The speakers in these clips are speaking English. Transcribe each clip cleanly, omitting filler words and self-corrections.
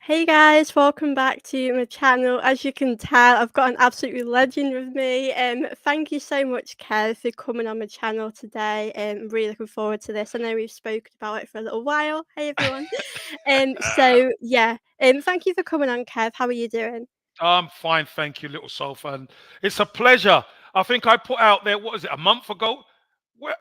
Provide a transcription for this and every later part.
Hey guys, welcome back to my channel. As you can tell, I've got an absolute legend with me. Thank you so much, Kev, for coming on my channel today. I'm really looking forward to this. I know we've spoken about it for a little while. Hey everyone. Thank you for coming on, Kev. How are you doing? I'm fine, thank you, little soul fan. It's a pleasure. I think I put out there, what is it, a month ago?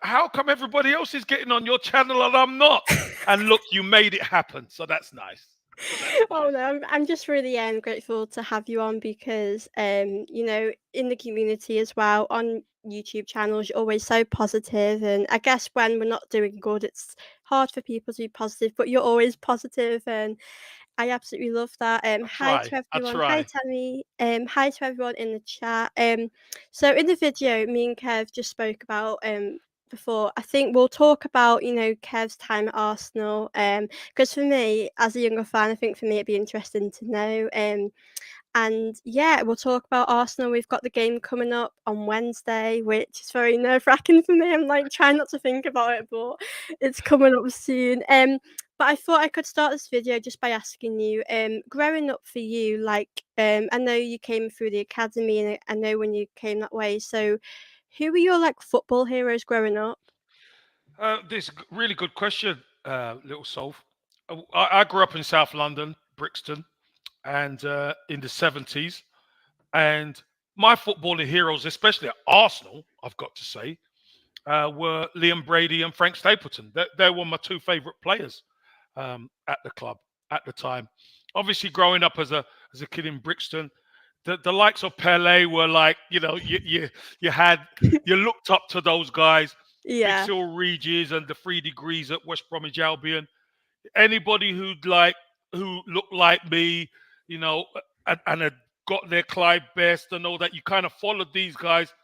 How come everybody else is getting on your channel and I'm not? And look, you made it happen. So that's nice. So that's Oh nice. no, I'm just really grateful to have you on because in the community as well on YouTube channels you're always so positive, and I guess when we're not doing good it's hard for people to be positive, but you're always positive and I absolutely love that. I Hi try. to I everyone. Hi try. Tammy. Hi to everyone in the chat. So in the video, me and Kev just spoke about before. I think we'll talk about Kev's time at Arsenal. Because for me, as a younger fan, I think for me it'd be interesting to know. And yeah, we'll talk about Arsenal. We've got the game coming up on Wednesday, which is very nerve wracking for me. I'm like trying not to think about it, but it's coming up soon. But I thought I could start this video just by asking you, growing up for you, I know you came through the academy and I know when you came that way. So who were your like football heroes growing up? Really good question, little soul. I grew up in South London, Brixton, and in the 70s. And my footballing heroes, especially at Arsenal, I've got to say, were Liam Brady and Frank Stapleton. They were my two favourite players at the club at the time. Obviously, growing up as a kid in Brixton, the likes of Pele were like, you had you looked up to those guys, Big Yeah. Cyril Regis and the 3 Degrees at West Bromwich Albion. Anybody who looked like me, you know, and had got their Clive Best and all that, you kind of followed these guys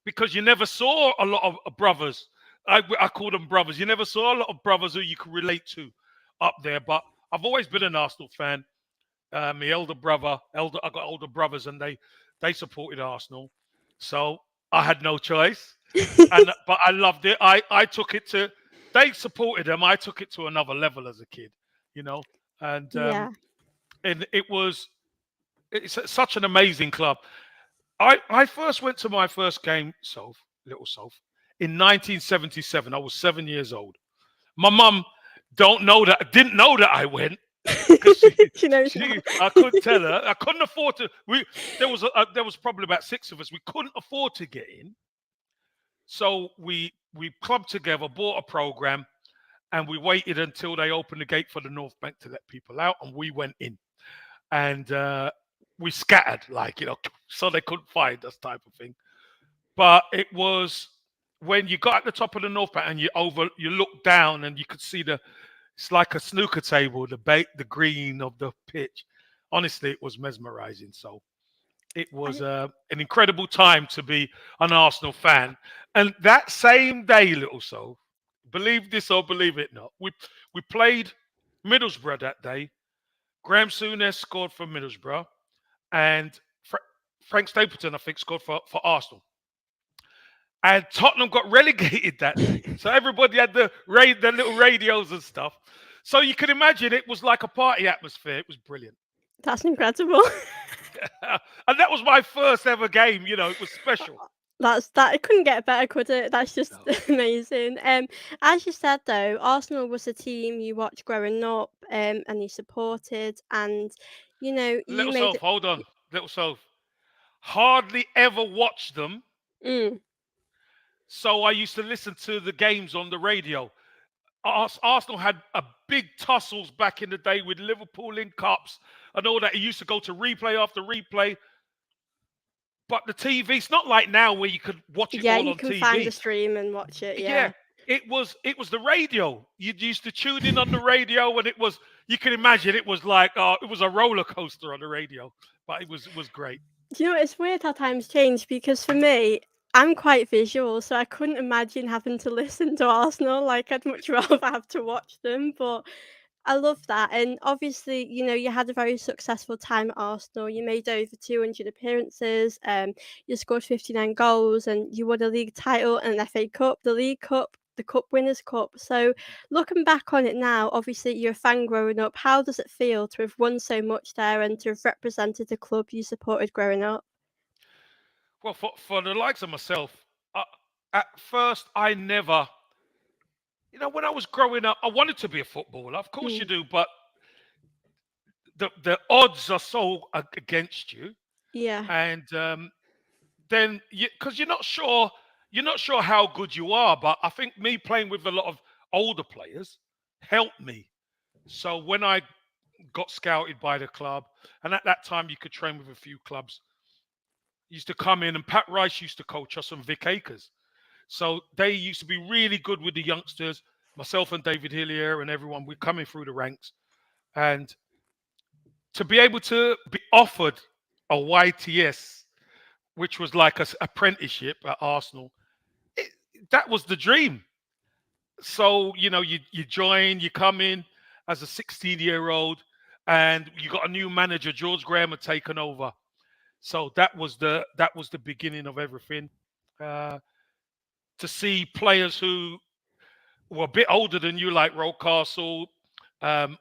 because you never saw a lot of brothers. I call them brothers. You never saw a lot of brothers who you could relate to up there. But I've always been an Arsenal fan. My I got older brothers, and they supported Arsenal, so I had no choice. And but I loved it. I took it to. They supported them. I took it to another level as a kid, you know, and Yeah. and it's such an amazing club. I first went to my first game, little Soph, in 1977. I was 7 years old. My mum didn't know that I went because She knows now. she I couldn't tell her. I couldn't afford to. There was probably about six of us. We couldn't afford to get in, so we clubbed together, bought a program, and we waited until they opened the gate for the North Bank to let people out, and we went in. And we scattered, like, so they couldn't find us, type of thing. But it was when you got at the top of the North Bank and you look down and you could see it's like a snooker table, the green of the pitch. Honestly, it was mesmerizing. So it was I, an incredible time to be an Arsenal fan. And that same day, little soul, believe this or believe it not, we played Middlesbrough that day. Graham Souness scored for Middlesbrough, and Frank Stapleton, I think, scored for Arsenal. And Tottenham got relegated that day. So everybody had the little radios and stuff. So you can imagine it was like a party atmosphere. It was brilliant. that's incredible. And that was my first ever game. It was special. That it couldn't get better, could it? That's just No. amazing. As you said though, Arsenal was a team you watched growing up, and you supported, and you Little made Soph, it. hold on. Little Soph. Hardly ever watched them. Mm, So I used to listen to the games on the radio. Arsenal had a big tussles back in the day with Liverpool in cups and all that. It used to go to replay after replay. But the TV, it's not like now where you could watch it yeah, all you on can find a TV. stream and watch it. Yeah, Yeah. it was the radio. You used to tune in on the radio, and you can imagine it was like it was a roller coaster on the radio. But it was great. Do you know, it's weird how times change because for me, I'm quite visual, so I couldn't imagine having to listen to Arsenal. Like, I'd much rather have to watch them. But I love that. And obviously, you had a very successful time at Arsenal. You made over 200 appearances, you scored 59 goals, and you won a league title and an FA Cup, the League Cup, the Cup Winners' Cup. So, looking back on it now, obviously you're a fan growing up. How does it feel to have won so much there and to have represented the club you supported growing up? Well, for the likes of myself, uh, at first I never, when I was growing up, I wanted to be a footballer. Of course you Mm, do, but the odds are so against you, yeah. and then because you're not sure how good you are. But I think me playing with a lot of older players helped me. So when I got scouted by the club, and at that time you could train with a few clubs, used to come in, and Pat Rice used to coach us, and Vic Akers. So they used to be really good with the youngsters. Myself and David Hillier and everyone, we're coming through the ranks, and to be able to be offered a YTS, which was like a apprenticeship at Arsenal, it, that was the dream. So you join, you come in as a 16-year-old, and you got a new manager. George Graham had taken over, so that was the beginning of everything. Uh, to see players who were a bit older than you, like Rocastle,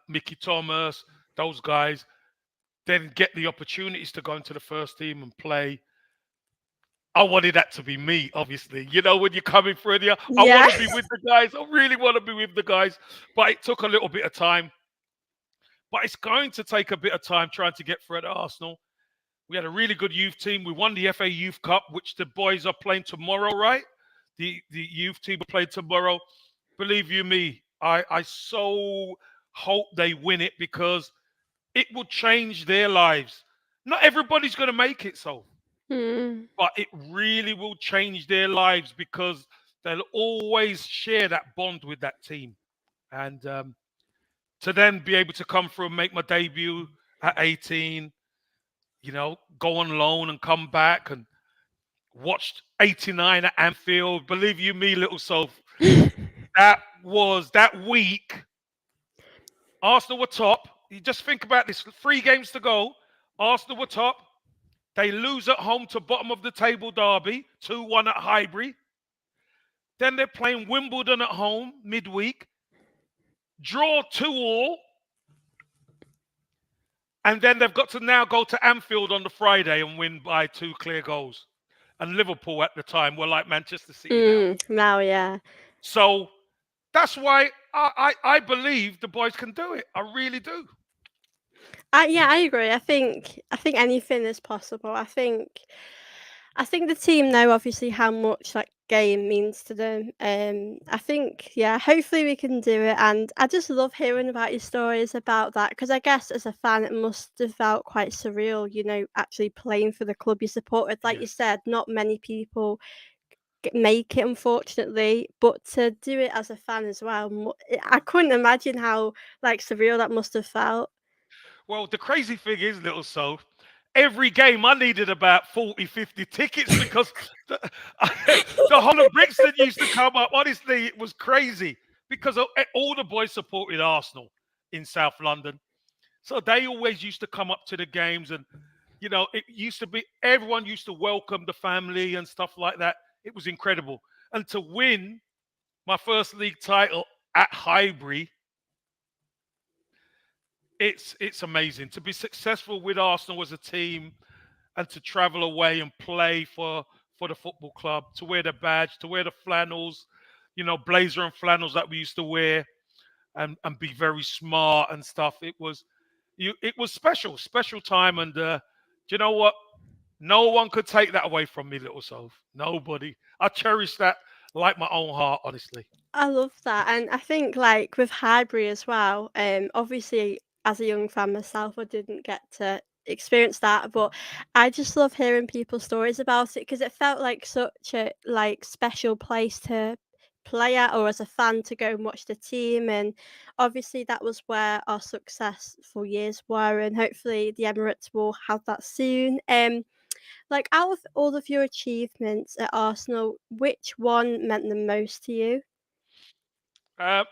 Mickey Thomas, those guys, then get the opportunities to go into the first team and play. I wanted that to be me, obviously. When you're coming through there, I Yeah. want to be with the guys. I really want to be with the guys. But it took a little bit of time. But it's going to take a bit of time trying to get through at Arsenal. We had a really good youth team. We won the FA Youth Cup, which the boys are playing tomorrow, right? The youth team are playing tomorrow. Believe you me, I so hope they win it, because it will change their lives. Not everybody's going to make it, so, Mm. but it really will change their lives, because they'll always share that bond with that team. And to then be able to come through and make my debut at 18, go on loan and come back and watched 89 at Anfield. Believe you me, little soul, that was that week. Arsenal were top. You just think about this: 3 games to go. Arsenal were top. They lose at home to bottom of the table Derby, 2-1 at Highbury. Then they're playing Wimbledon at home midweek, draw 2-2, and then they've got to now go to Anfield on the Friday and win by 2 clear goals. And Liverpool at the time were like Manchester City now. Now, yeah. So that's why I believe the boys can do it. I really do. Yeah, I agree. I think anything is possible. I think the team know obviously how much that game means to them. I think, yeah, hopefully we can do it. And I just love hearing about your stories about that, because I guess as a fan it must have felt quite surreal, actually playing for the club you supported. Like you Yes. said, not many people make it, unfortunately, but to do it as a fan as well, I couldn't imagine how like surreal that must have felt. Well, the crazy thing is, little soul, every game I needed about 40, 50 tickets, because the, the whole of Brixton used to come up. Honestly, it was crazy, because all the boys supported Arsenal in South London. So they always used to come up to the games, and it used to be, everyone used to welcome the family and stuff like that. It was incredible. And to win my first league title at Highbury, it's amazing. To be successful with Arsenal as a team, and to travel away and play for the football club, to wear the badge, to wear the flannels, blazer and flannels that we used to wear, and be very smart and stuff. It was special time. And do you know what? No one could take that away from me, little soul. Nobody. I cherish that like my own heart, honestly. I love that, and I think, like, with Highbury as well, obviously, as a young fan myself, I didn't get to experience that, but I just love hearing people's stories about it, because it felt like such a, like, special place to play at, or as a fan to go and watch the team, and obviously that was where our successful years were, and hopefully the Emirates will have that soon. Like, out of all of your achievements at Arsenal, which one meant the most to you? Uh,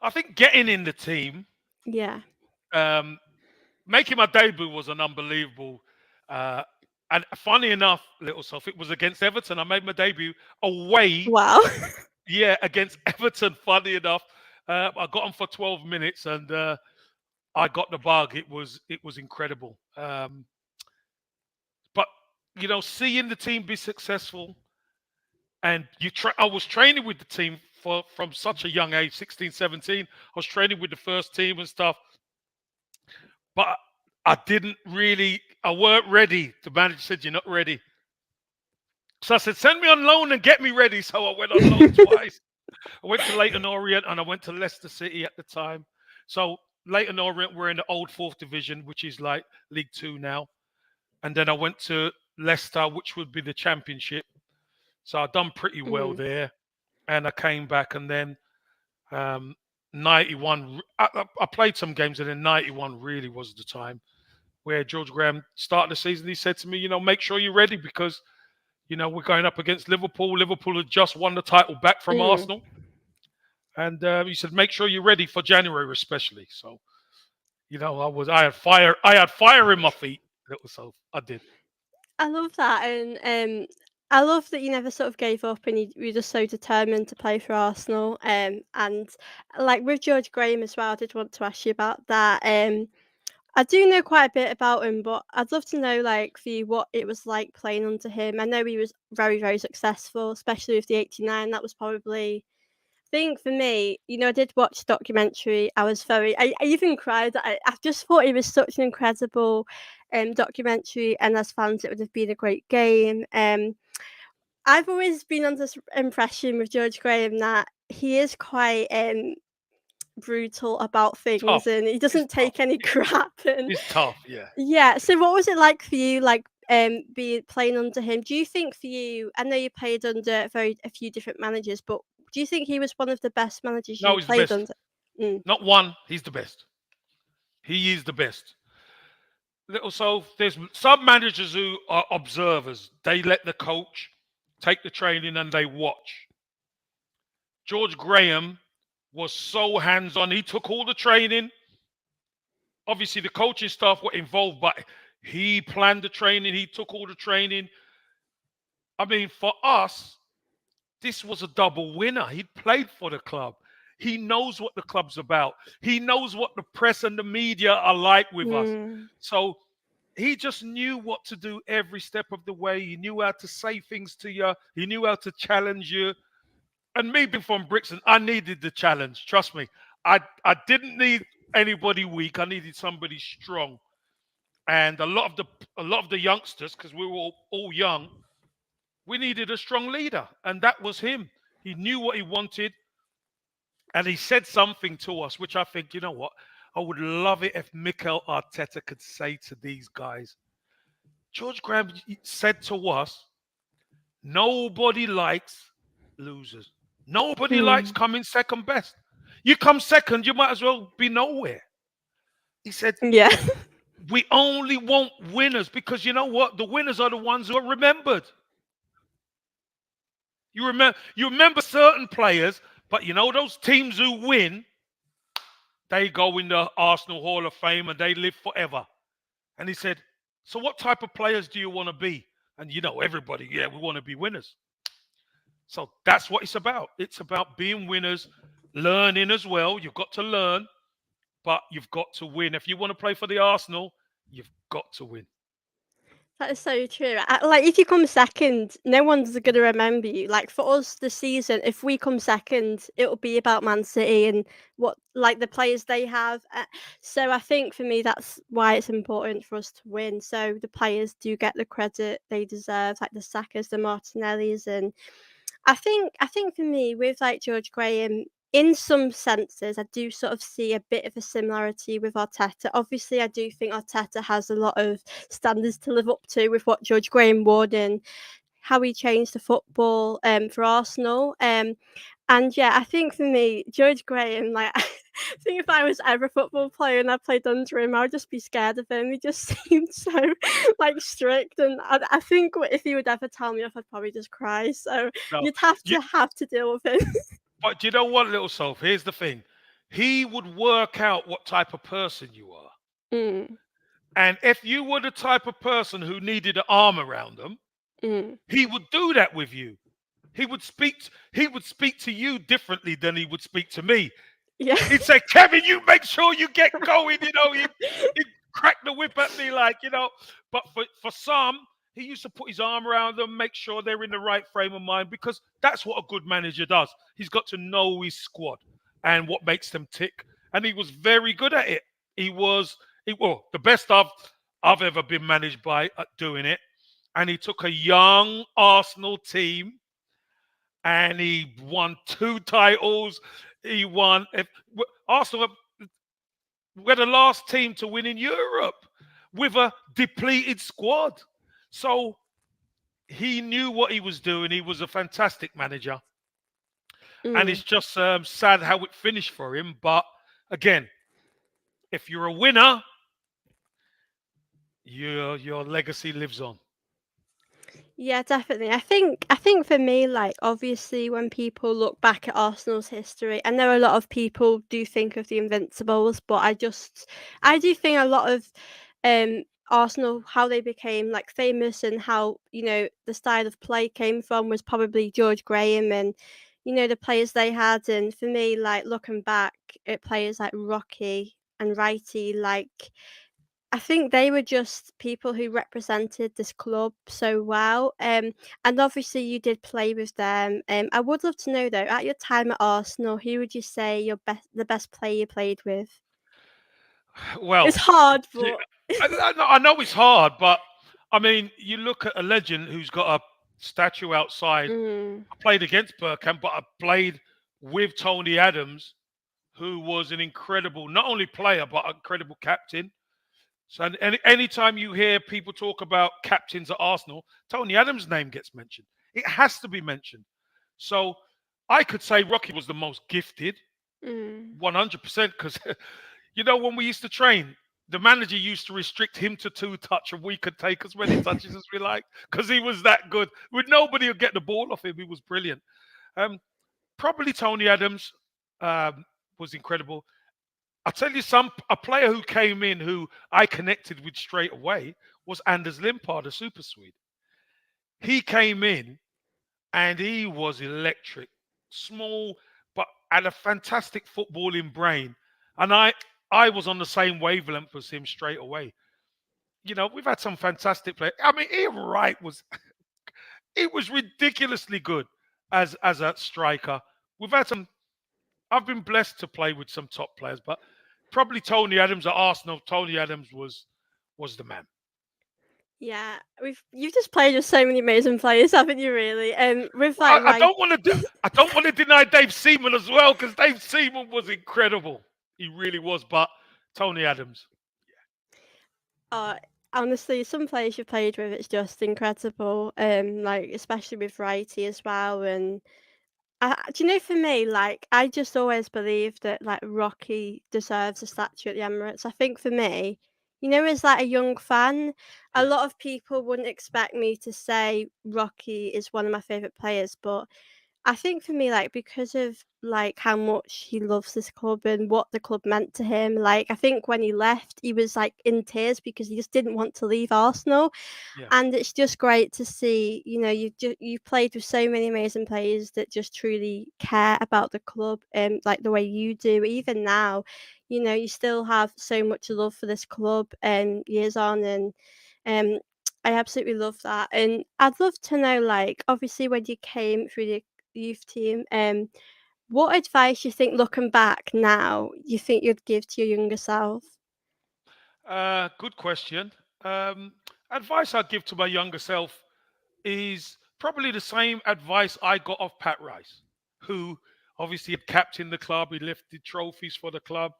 I think getting in the team, Yeah. um, making my debut was an unbelievable. Uh, and funny enough, little self, it was against Everton. I made my debut away Wow. yeah, against Everton. Funny enough, I got him for 12 minutes, and I got the bug. It was incredible. But seeing the team be successful, and I was training with the team from such a young age, 16, 17. I was training with the first team and stuff, but I didn't really. I weren't ready. The manager said, "You're not ready." So I said, "Send me on loan and get me ready." So I went on loan twice. I went to Leighton Orient and I went to Leicester City at the time. So Leighton Orient were in the old fourth division, which is like League Two now. And then I went to Leicester, which would be the Championship. So I done pretty well Mm, there. And I came back, and then um, 91. I played some games, and then 91 really was the time where George Graham started the season. He said to me, make sure you're ready because, we're going up against Liverpool. Liverpool had just won the title back from mm. Arsenal. And he said, make sure you're ready for January, especially. So, I had fire in my feet. So I did. I love that, and I love that you never sort of gave up, and you were just so determined to play for Arsenal. And like with George Graham as well, I did want to ask you about that. I do know quite a bit about him, but I'd love to know, like, for you, what it was like playing under him. I know he was very, very successful, especially with the '89. That was probably, I think for me, I did watch the documentary. I even cried. I just thought it was such an incredible documentary, and as fans, it would have been a great game. I've always been under this impression with George Graham that he is quite brutal about things, Tough. and he It's doesn't tough. take any crap. And It's tough. Yeah. yeah, so what was it like for you, like, being playing under him? Do you think for you, I know you played under a few different managers, but do you think he was one of the best managers No, you he's the played best. under? Mm, Not one. He's the best. He is the best. So there's some managers who are observers. They let the coach take the training and they watch. George Graham was so hands-on. He took all the training. Obviously, the coaching staff were involved, but he planned the training. He took all the training. I mean, for us, this was a double winner. He'd played for the club. He knows what the club's about. He knows what the press and the media are like with us. mm, So he just knew what to do every step of the way. He knew how to say things to you. He knew how to challenge you. And me being from Brixton, I needed the challenge. Trust me. I didn't need anybody weak. I needed somebody strong. And a lot of the youngsters, because we were all young, we needed a strong leader, and that was him. He knew what he wanted, and he said something to us, which I think, you know what, I would love it if Mikel Arteta could say to these guys. George Graham said to us, nobody likes losers. Nobody likes mm. coming second best. You come second, you might as well be nowhere. He said, Yeah. we only want winners because you know what? The winners are the ones who are remembered. You remember certain players, but those teams who win, they go in the Arsenal Hall of Fame and they live forever. And he said, so what type of players do you want to be? And everybody, yeah, we want to be winners. So that's what it's about. It's about being winners, learning as well. You've got to learn, but you've got to win. If you want to play for the Arsenal, you've got to win. That is so true. Like, if you come second, no one's gonna remember you. Like for us this season, if we come second, it'll be about Man City and what, like, the players they have. So I think for me, that's why it's important for us to win. So the players do get the credit they deserve, like the Sakas, the Martinellis, and I think for me with like George Graham, in some senses, I do sort of see a bit of a similarity with Arteta. Obviously, I do think Arteta has a lot of standards to live up to with what George Graham would and how he changed the football for Arsenal. And yeah, I think for me, George Graham, like, I think if I was ever a football player and I played under him, I would just be scared of him. He just seemed so like strict, and I think if he would ever tell me off, I'd probably just cry. So No, you'd have you, to deal with him. but you know what, little self? Here's the thing. He would work out what type of person you are. Mm, And if you were the type of person who needed an arm around them, mm, he would do that with you. he would speak to you differently than he would speak to me. Yeah. He'd say, Kevin, you make sure you get going. He'd crack the whip at me, But for some, he used to put his arm around them, make sure they're in the right frame of mind, because that's what a good manager does. He's got to know his squad and what makes them tick. And he was very good at it. Well, the best I've ever been managed by at doing it. And he took a young Arsenal team and he won two titles. He won. Arsenal were the last team to win in Europe with a depleted squad. So he knew what he was doing. He was a fantastic manager, and Mm. it's just sad how it finished for him. But again, if you're a winner, your legacy lives on. Yeah, definitely. I think for me, like obviously when people look back at Arsenal's history, I know a lot of people do think of the Invincibles, but I do think a lot of Arsenal, how they became like famous and how, the style of play came from was probably George Graham and the players they had. And for me, like looking back at players like Rocky and Righty, like I think they were just people who represented this club so well. And obviously you did play with them. I would love to know though, at your time at Arsenal, who would you say the best player you played with? It's Well, hard, but I know it's hard, but I mean, you look at a legend who's got a statue outside. mm, I played against Burkham, but I played with Tony Adams, who was an incredible, not only player, but an incredible captain. So, anytime you hear people talk about captains at Arsenal, Tony Adams' name gets mentioned. It has to be mentioned. So, I could say Rocky was the most gifted, mm, 100%, because when we used to train, the manager used to restrict him to two touch, and we could take as many touches as we like because he was that good. With nobody would get the ball off him, he was brilliant. Um, Probably Tony Adams um, was incredible. I'll tell you a player who came in who I connected with straight away was Anders Limpar, the Super Swede. He came in and he was electric, small, but had a fantastic footballing brain. And I was on the same wavelength as him straight away. We've had some fantastic players. I mean, Ian Wright was ridiculously good as a striker. We've had some. I've been blessed to play with some top players, but probably Tony Adams at Arsenal. Tony Adams was the man. yeah, you've just played with so many amazing players, haven't you? Really, with Well, like I right. don't want to. I don't want to deny Dave Seaman as well, because Dave Seaman was incredible. He really was. But Tony Adams. Uh, Honestly, some players you've played with, it's just incredible. Like especially with Righty as well, and do you know, for me, like, I just always believed that, like, Rocky deserves a statue at the Emirates. I think for me, as like a young fan, a Yeah, lot of people wouldn't expect me to say Rocky is one of my favorite players, but I think for me, like, because of like how much he loves this club and what the club meant to him, like, I think when he left, he was like in tears because he just didn't want to leave Arsenal. yeah, And it's just great to see, you've played with so many amazing players that just truly care about the club, like the way you do. Even now, you still have so much love for this club, years on, and um, I absolutely love that. And I'd love to know, like, obviously, when you came through the youth team, what advice you think, looking back now, you think you'd give to your younger self? Good question. Um, Advice I'd give to my younger self is probably the same advice I got off Pat Rice, who obviously had captained the club. He lifted trophies for the club.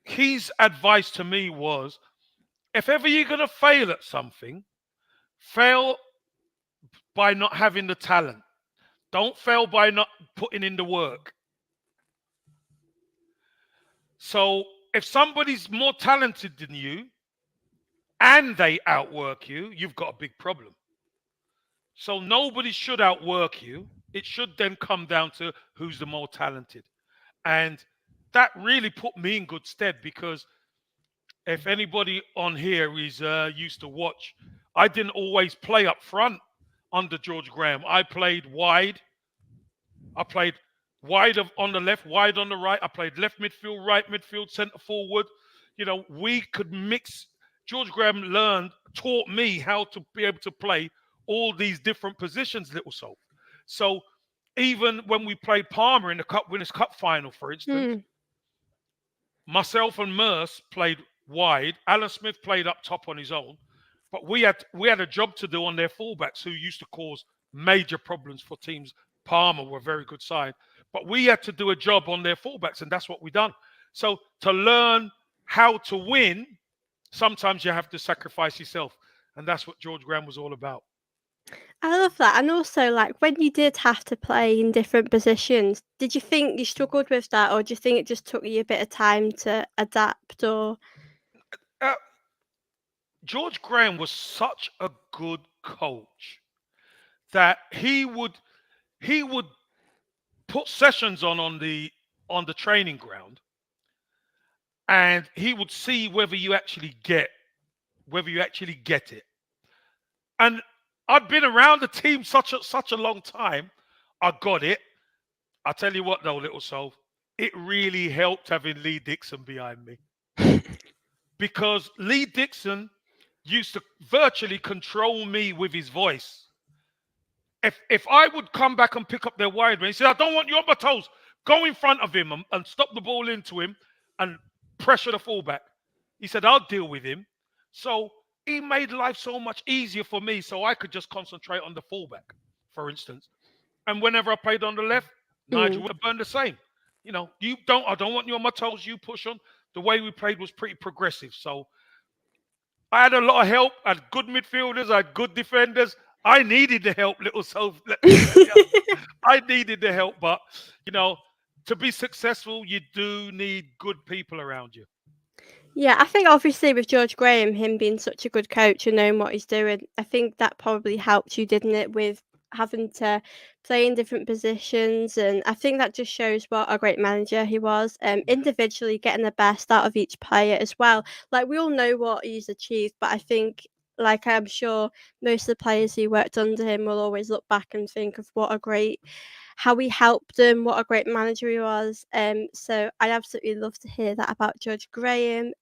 His advice to me was, if ever you're going to fail at something, fail by not having the talent. Don't fail by not putting in the work. So if somebody's more talented than you and they outwork you, you've got a big problem. So nobody should outwork you. It should then come down to who's the more talented. And that really put me in good stead, because if anybody on here is used to watch, I didn't always play up front. under George Graham. I played wide. I played on the left, wide on the right. I played left midfield, right midfield, centre forward. We could mix. George Graham taught me how to be able to play all these different positions, little soul. So even when we played Palmer in the Cup Winners' Cup final, for instance, Mm. myself and Merce played wide. Alan Smith played up top on his own, but we had a job to do on their fullbacks who used to cause major problems for teams. Palmer were a very good side, but we had to do a job on their fullbacks, and that's what we done. So to learn how to win, sometimes you have to sacrifice yourself, and that's what George Graham was all about. I love that. And also, like, when you did have to play in different positions, did you think you struggled with that, or do you think it just took you a bit of time to adapt? Or Uh, George Graham was such a good coach that he would put sessions on the training ground, and he would see whether you actually get it. And I'd been around the team such a long time. I got it. I tell you what, though, little soul, it really helped having Lee Dixon behind me, because Lee Dixon used to virtually control me with his voice. If I would come back and pick up their wide man, he said, "I don't want you on my toes. Go in front of him and stop the ball into him and pressure the fullback." He said, "I'll deal with him." So he made life so much easier for me, so I could just concentrate on the fullback, for instance. And whenever I played on the left, Nigel mm. would burn the same. I don't want you on my toes. You push on. The way we played was pretty progressive. So I had a lot of help. I had good midfielders. I had good defenders. I needed the help, little soul. Let me tell you, I needed the help. But you know, to be successful, you do need good people around you. Yeah, I think obviously with George Graham, him being such a good coach and knowing what he's doing, I think that probably helped you, didn't it, with having to play in different positions. And I think that just shows what a great manager he was. Individually getting the best out of each player as well. Like, we all know what he's achieved, but I think, like, I'm sure most of the players who worked under him will always look back and think of what a great, how he helped them, what a great manager he was. So I absolutely love to hear that about Judge Graham.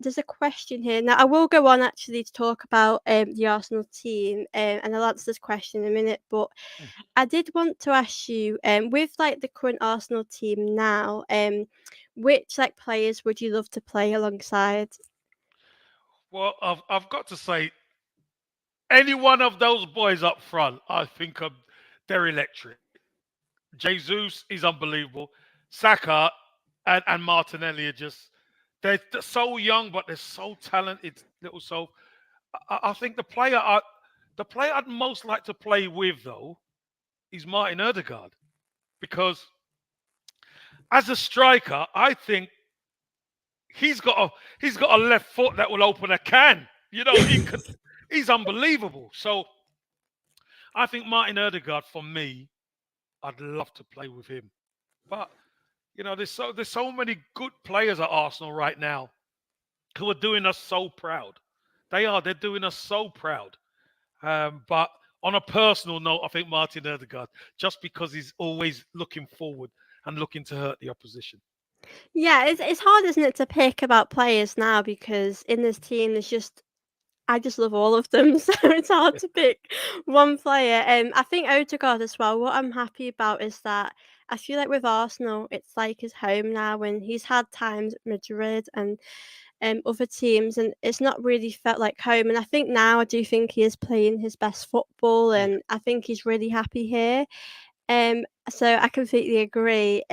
There's a question here. Now, I will go on actually to talk about the Arsenal team, and I'll answer this question in a minute. But Mhm. I did want to ask you, with like the current Arsenal team now, which like players would you love to play alongside? Well, I've got to say, any one of those boys up front, I think they're electric. Jesus is unbelievable. Saka and Martinelli are just they're so young, but they're so talented, little soul. I think the player I'd most like to play with though is Martin Odegaard, because as a striker, I think he's got a left foot that will open a can. He's unbelievable. So I think Martin Odegaard, for me, I'd love to play with him. But there's so many good players at Arsenal right now who are doing us so proud. They're doing us so proud. But on a personal note, I think Martin Odegaard, just because he's always looking forward and looking to hurt the opposition. Yeah, it's hard, isn't it, to pick about players now because in this team there's just I just love all of them, so it's hard to pick one player. I think Odegaard as well. What I'm happy about is that I feel like with Arsenal, it's like his home now. When he's had times at Madrid and other teams, and it's not really felt like home. And I think now I do think he is playing his best football, Yeah. and I think he's really happy here. So I completely agree.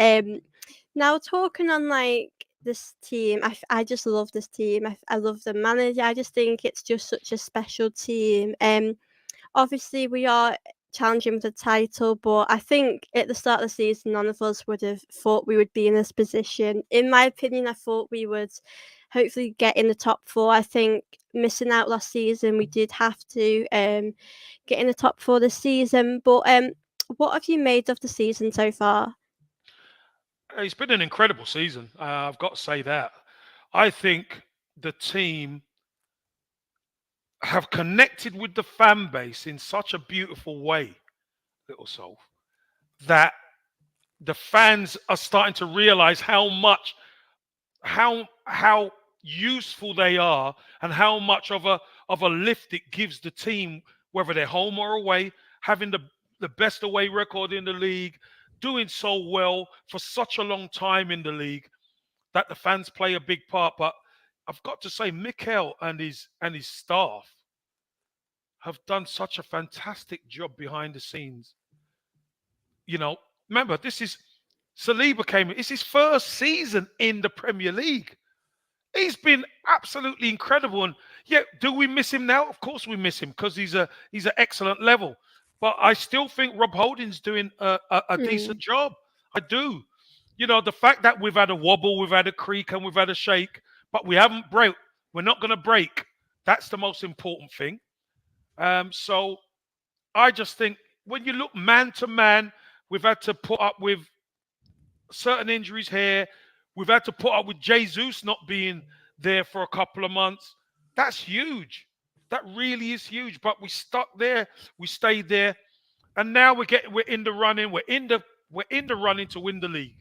Now talking on like this team, I just love this team. I love the manager. I just think it's just such a special team. Obviously we are challenging for the title, but I think at the start of the season, none of us would have thought we would be in this position. In my opinion, I thought we would hopefully get in the top four. I think missing out last season, we did have to get in the top four this season. But what have you made of the season so far? It's been an incredible season. I've got to say that. I think the team have connected with the fan base in such a beautiful way, little soul, that the fans are starting to realize how useful they are, and how much of a lift it gives the team, whether they're home or away, having the best away record in the league, doing so well for such a long time in the league, that the fans play a big part. But I've got to say, Mikel and his staff have done such a fantastic job behind the scenes. You know, remember, this is Saliba came in. It's his first season in the Premier League. He's been absolutely incredible. And yeah, do we miss him now? Of course we miss him, because he's an excellent level. But I still think Rob Holding's doing a decent Mm. job. I do. You know, the fact that we've had a wobble, we've had a creak, and we've had a shake, but we haven't break. We're not going to break. That's the most important thing. So I just think, when you look man to man, we've had to put up with certain injuries here. We've had to put up with Jesus not being there for a couple of months. That's huge. That really is huge. But we stuck there. We stayed there, and now we're in the running. We're in the running to win the league.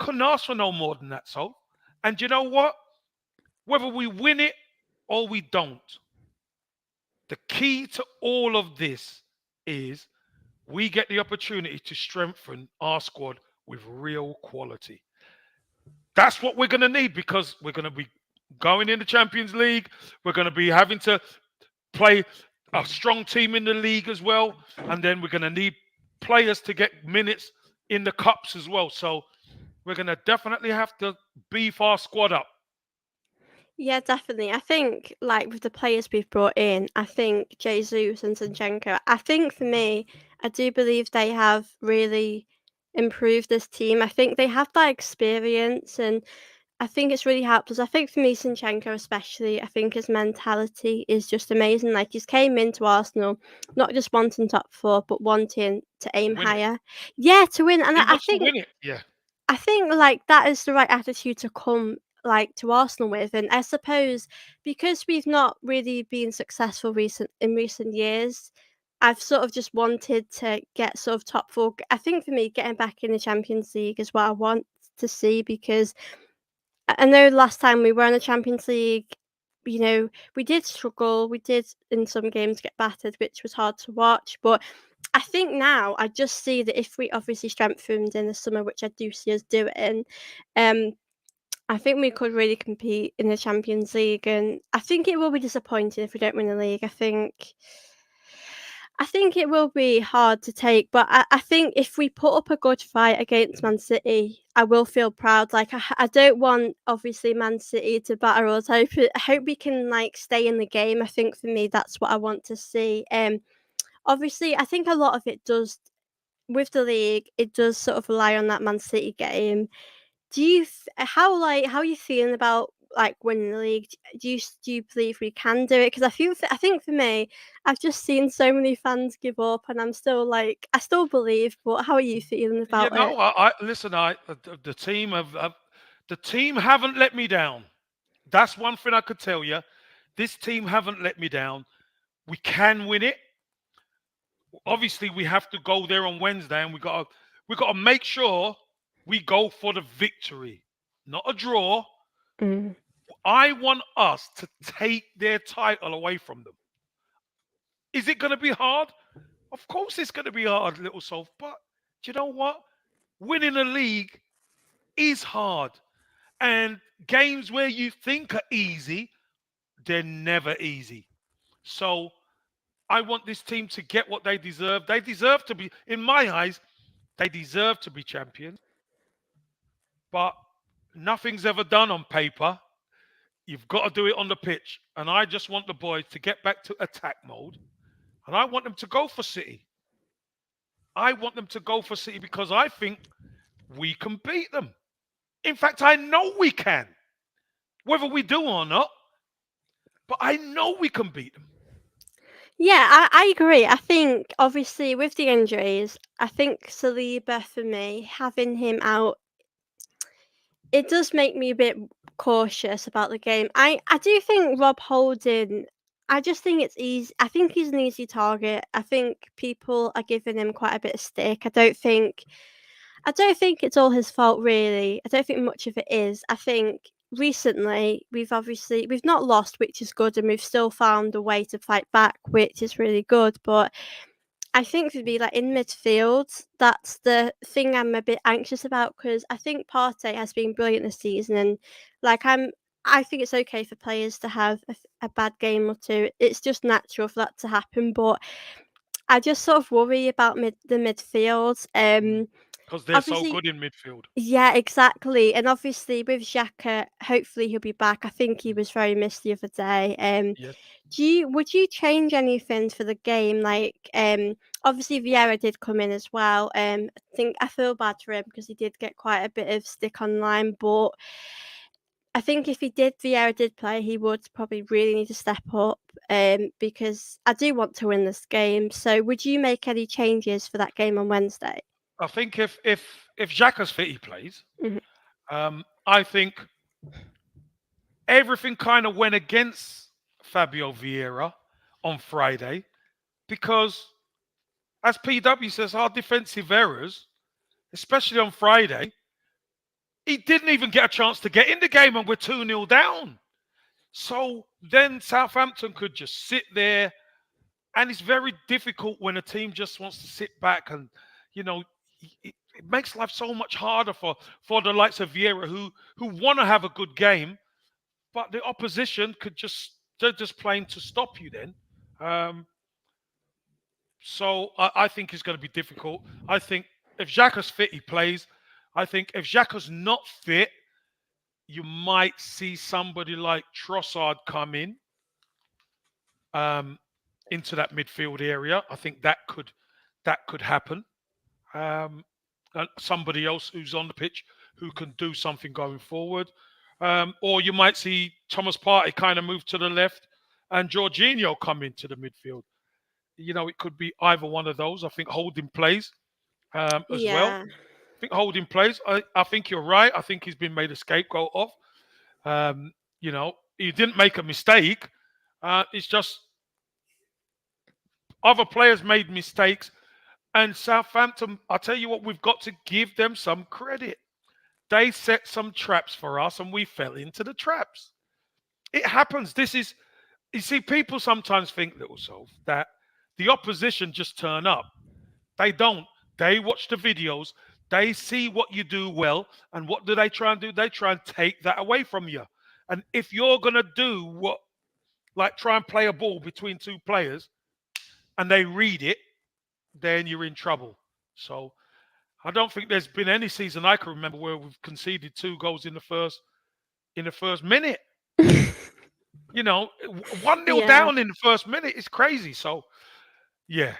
Couldn't ask for no more than that. So, and you know what? Whether we win it or we don't, the key to all of this is we get the opportunity to strengthen our squad with real quality. That's what we're going to need, because we're going to be going in the Champions League. We're going to be having to play a strong team in the league as well. And then we're going to need players to get minutes in the cups as well. So we're going to definitely have to beef our squad up. Yeah, definitely. I think, like, with the players we've brought in, I think Jesus and Zinchenko, I think for me, I do believe they have really improved this team. I think they have that experience, and I think it's really helped us. I think for me, Zinchenko especially, I think his mentality is just amazing. Like, he's came into Arsenal not just wanting top four, but wanting to To aim win it. higher. Yeah, to win. And He I wants to think win it. Yeah. like that is the right attitude to come like to Arsenal with, and I suppose because we've not really been successful in recent years, I've sort of just wanted to get sort of top four. I think for me, getting back in the Champions League is what I want to see, because I know last time we were in the Champions League, we did struggle. We did in some games get battered, which was hard to watch. But I think now I just see that if we obviously strengthened in the summer, which I do see us doing, um, I think we could really compete in the Champions League. And I think it will be disappointing if we don't win the league. I think it will be hard to take, but I think if we put up a good fight against Man City, I will feel proud. Like, I don't want, obviously, Man City to batter us. I hope we can, like, stay in the game. I think for me, that's what I want to see. Obviously, I think a lot of it does, with the league, it does sort of rely on that Man City game. How are you feeling about, like, winning the league? Do you believe we can do it? Because I think for me, I've just seen so many fans give up, and I'm still like, I still believe. But how are you feeling You about it? know, I listen. The team the team haven't let me down. That's one thing I could tell you. This team haven't let me down. We can win it. Obviously, we have to go there on Wednesday, and we got to make sure we go for the victory, not a draw. Mm. I want us to take their title away from them. Is it going to be hard? Of course, it's going to be hard, little soul. But do you know what? Winning a league is hard, and games where you think are easy, they're never easy. So I want this team to get what they deserve. They deserve to be, in my eyes, they deserve to be champions. But nothing's ever done on paper. You've got to do it on the pitch. And I just want the boys to get back to attack mode. And I want them to go for City. I want them to go for City, because I think we can beat them. In fact, I know we can. Whether we do or not, but I know we can beat them. Yeah, I agree. I think obviously with the injuries, I think Saliba for me, having him out, it does make me a bit cautious about the game. I do think Rob Holding, I just think it's easy. I think he's an easy target. I think people are giving him quite a bit of stick. I don't think it's all his fault really. I don't think much of it is. I think recently we've not lost, which is good, and we've still found a way to fight back, which is really good. But I think for me, like in midfield, that's the thing I'm a bit anxious about because I think Partey has been brilliant this season, and like I think it's okay for players to have a bad game or two. It's just natural for that to happen, but I just sort of worry about the midfield. Because they're so Obviously, good in midfield. yeah, exactly. And obviously with Xhaka, hopefully he'll be back. I think he Mm. was very missed the other day. Yes. Would you change anything for the game? Like, obviously Vieira did come in as well. I feel bad for him because he did get quite a bit of stick online, but I think if Vieira did play, he would probably really need to step up. Because I do want to win this game. So, would you make any changes for that game on Wednesday? I think if Xhaka's fit, he plays. Mhm. I think everything kind of went against Fabio Vieira on Friday because, as PW says, our defensive errors, especially on Friday, he didn't even get a chance to get in the game and we're 2-0 down. So then Southampton could just sit there, and it's very difficult when a team just wants to sit back and, you know, it makes life so much harder for the likes of Vieira who want to have a good game, but the opposition could just they're just playing to stop you then. Um, so I think it's going to be difficult. I think if Xhaka's fit, he plays. I think if Xhaka's not fit, you might see somebody like Trossard come in um, into that midfield area. I think that could happen. Um, and somebody else who's on the pitch who can do something going forward. Or you might see Thomas Partey kind of move to the left and Jorginho come into the midfield. It could be either one of those. I think Holding plays as well. Yeah. I think Holding plays. I think you're right. I think he's been made a scapegoat of. He didn't make a mistake. It's just other players made mistakes. And Southampton, I'll tell you what, we've got to give them some credit. They set some traps for us and we fell into the traps. It happens. You see, people sometimes think, Little Soul, that the opposition just turn up. They don't. They watch the videos. They see what you do well. And what do they try and do? They try and take that away from you. And if you're going to do like try and play a ball between two players and they read it, then you're in trouble. So I don't think there's been any season I can remember where we've conceded 2 goals in the first minute. 1-0 Yeah. down in the first minute is crazy. So yeah,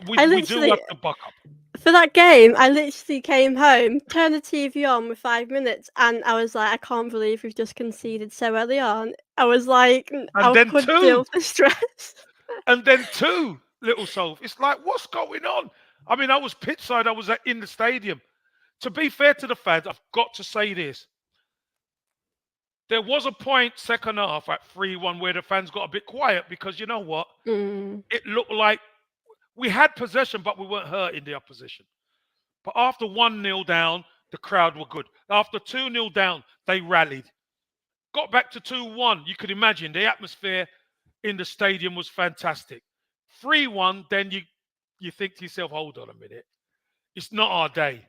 we I we do literally have to buck up. for that game, I literally came home, turned the TV on with 5 minutes, and I was like, "I can't believe we've just conceded so early on." I was like, And I then couldn't deal two, with the stress. and then two, Little Soul. It's like, what's going on? I mean, I was pitchside. I was in the stadium. To be fair to the fans, I've got to say this. There was a point second half at 3-1 where the fans got a bit quiet because you know what? Mm, It looked like we had possession, but we weren't hurting the opposition. But after 1-0 down, the crowd were good. After 2-0 down, they rallied. Got back to 2-1. You could imagine the atmosphere in the stadium was fantastic. 3-1, then you think to yourself, hold on a minute. It's not our day.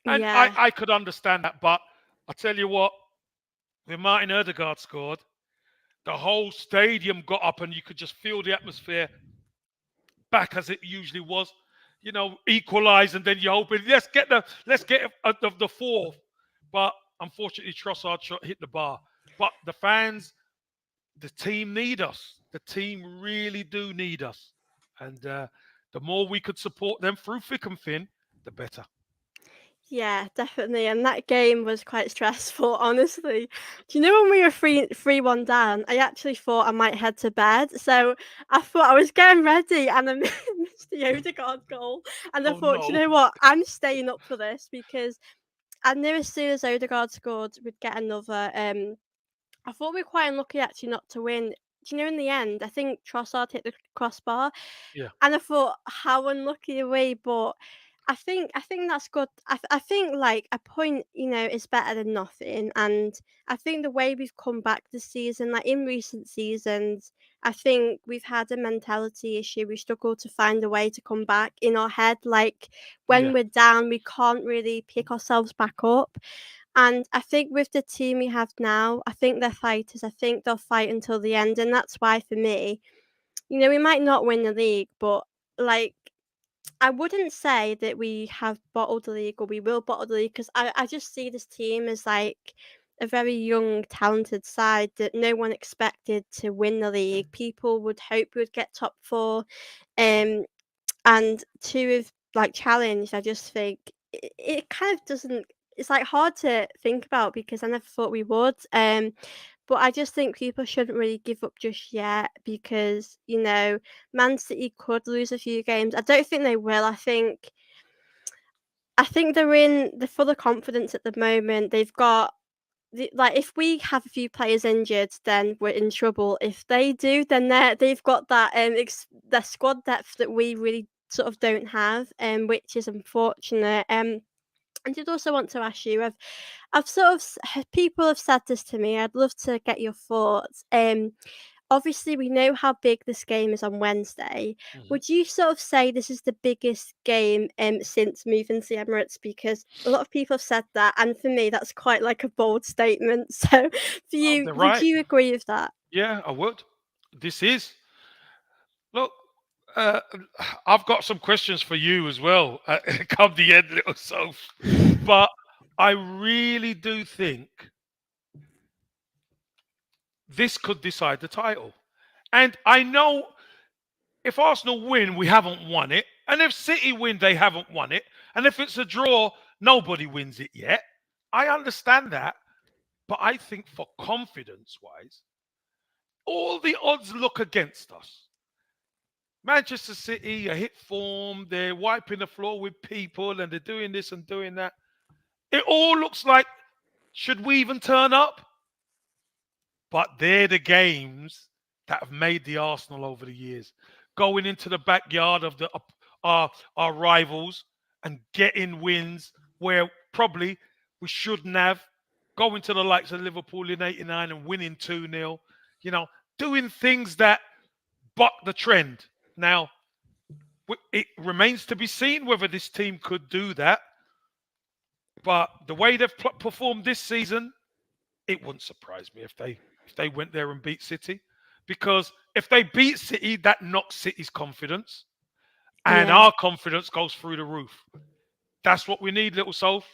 And I, yeah, I could understand that, but I tell you what, when Martin Odegaard scored, the whole stadium got up and you could just feel the atmosphere back as it usually was. Equalise and then you hope let's get the fourth. But unfortunately, Trossard shot hit the bar. But the fans, the team need us. The team really do need us, and the more we could support them through thick and thin, the better. yeah, definitely. And that game was quite stressful, honestly. Do you know when we were 3-1 down? I actually thought I might head to bed. So I thought I was getting ready, and I missed the Odegaard goal. And I Oh thought, you no! know what? I'm staying up for this because I knew as soon as Odegaard scored, we'd get another. I thought we were quite unlucky actually not to win. do you know, in the end, I think Trossard hit the crossbar, Yeah, and I thought, how unlucky are we? But I think that's good. I think like a point, is better than nothing. And I think the way we've come back this season, like in recent seasons, I think we've had a mentality issue. We struggle to find a way to come back in our head. Like when yeah, we're down, we can't really pick ourselves back up. And I think with the team we have now, I think they're fighters. I think they'll fight until the end. And that's why for me, we might not win the league, but like I wouldn't say that we have bottled the league or we will bottle the league because I just see this team as like a very young, talented side that no one expected to win the league. People would hope we would get top four. Um, and to have like challenged, I just think it kind of doesn't. It's like hard to think about because I never thought we would. But I just think people shouldn't really give up just yet because Man City could lose a few games. I don't think they will. I think they're full of confidence at the moment. They've got like if we have a few players injured, then we're in trouble. If they do, then they've got that their squad depth that we really sort of don't have, which is unfortunate. I did also want to ask you. I've sort of people have said this to me. I'd love to get your thoughts. Obviously, we know how big this game is on Wednesday. mhm. Would you sort of say this is the biggest game since moving to the Emirates? Because a lot of people have said that, and for me, that's quite like a bold statement. So, for Oh, you, they're would right. you agree with that? Yeah, I would. This is look. Uh, I've got some questions for you as well. Come the end, little Soph. But I really do think this could decide the title. And I know if Arsenal win, we haven't won it. And if City win, they haven't won it. And if it's a draw, nobody wins it yet. I understand that. But I think for confidence wise, all the odds look against us. Manchester City are hit form, they're wiping the floor with people and they're doing this and doing that. It all looks like, should we even turn up? But they're the games that have made the Arsenal over the years. Going into the backyard of our rivals and getting wins where probably we shouldn't have. Going to the likes of Liverpool in '89 and winning 2-0. You know, doing things that buck the trend. Now, it remains to be seen whether this team could do that. But the way they've performed this season, it wouldn't surprise me if they went there and beat City, because if they beat City, that knocks City's confidence, and Yeah. our confidence goes through the roof. That's what we need, little Soph.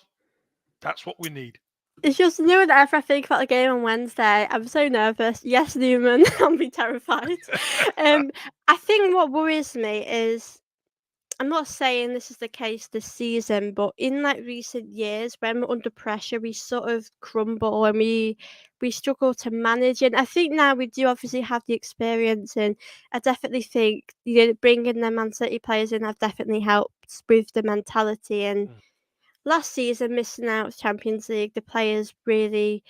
That's what we need. It's just whenever I think about the game on Wednesday, I'm so nervous. Yes, Newman, I'll be terrified. Um, I think what worries me is I'm not saying this is the case this season, but in like recent years, when we're under pressure, we sort of crumble and we struggle to manage. And I think now we do obviously have the experience, and I definitely think bringing the Man City players in have definitely helped with the mentality. And Mm. last season, missing out Champions League, the players really.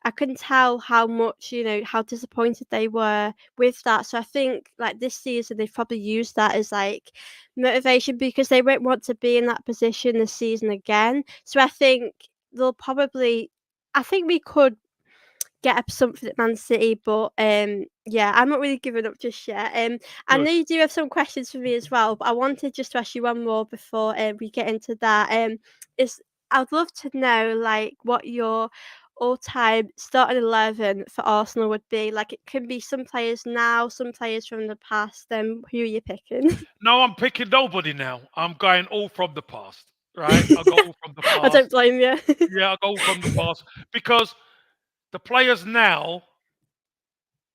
I couldn't tell how much, how disappointed they were with that. So I think like this season they've probably used that as like motivation because they won't want to be in that position this season again. So I think they'll probably I think we could get up something at Man City, but yeah, I'm not really giving up just yet. I know Good. you do have some questions for me as well, but I wanted just to ask you one more before we get into that. Is I'd love to know like what your all-time starting 11 for Arsenal would be. Like it can be some players now, some players from the past. Who are you picking? No, I'm picking nobody now. I'm going all from the past, right? I'll go all from the I don't past. blame you. Yeah, I'll go all from the past because the players now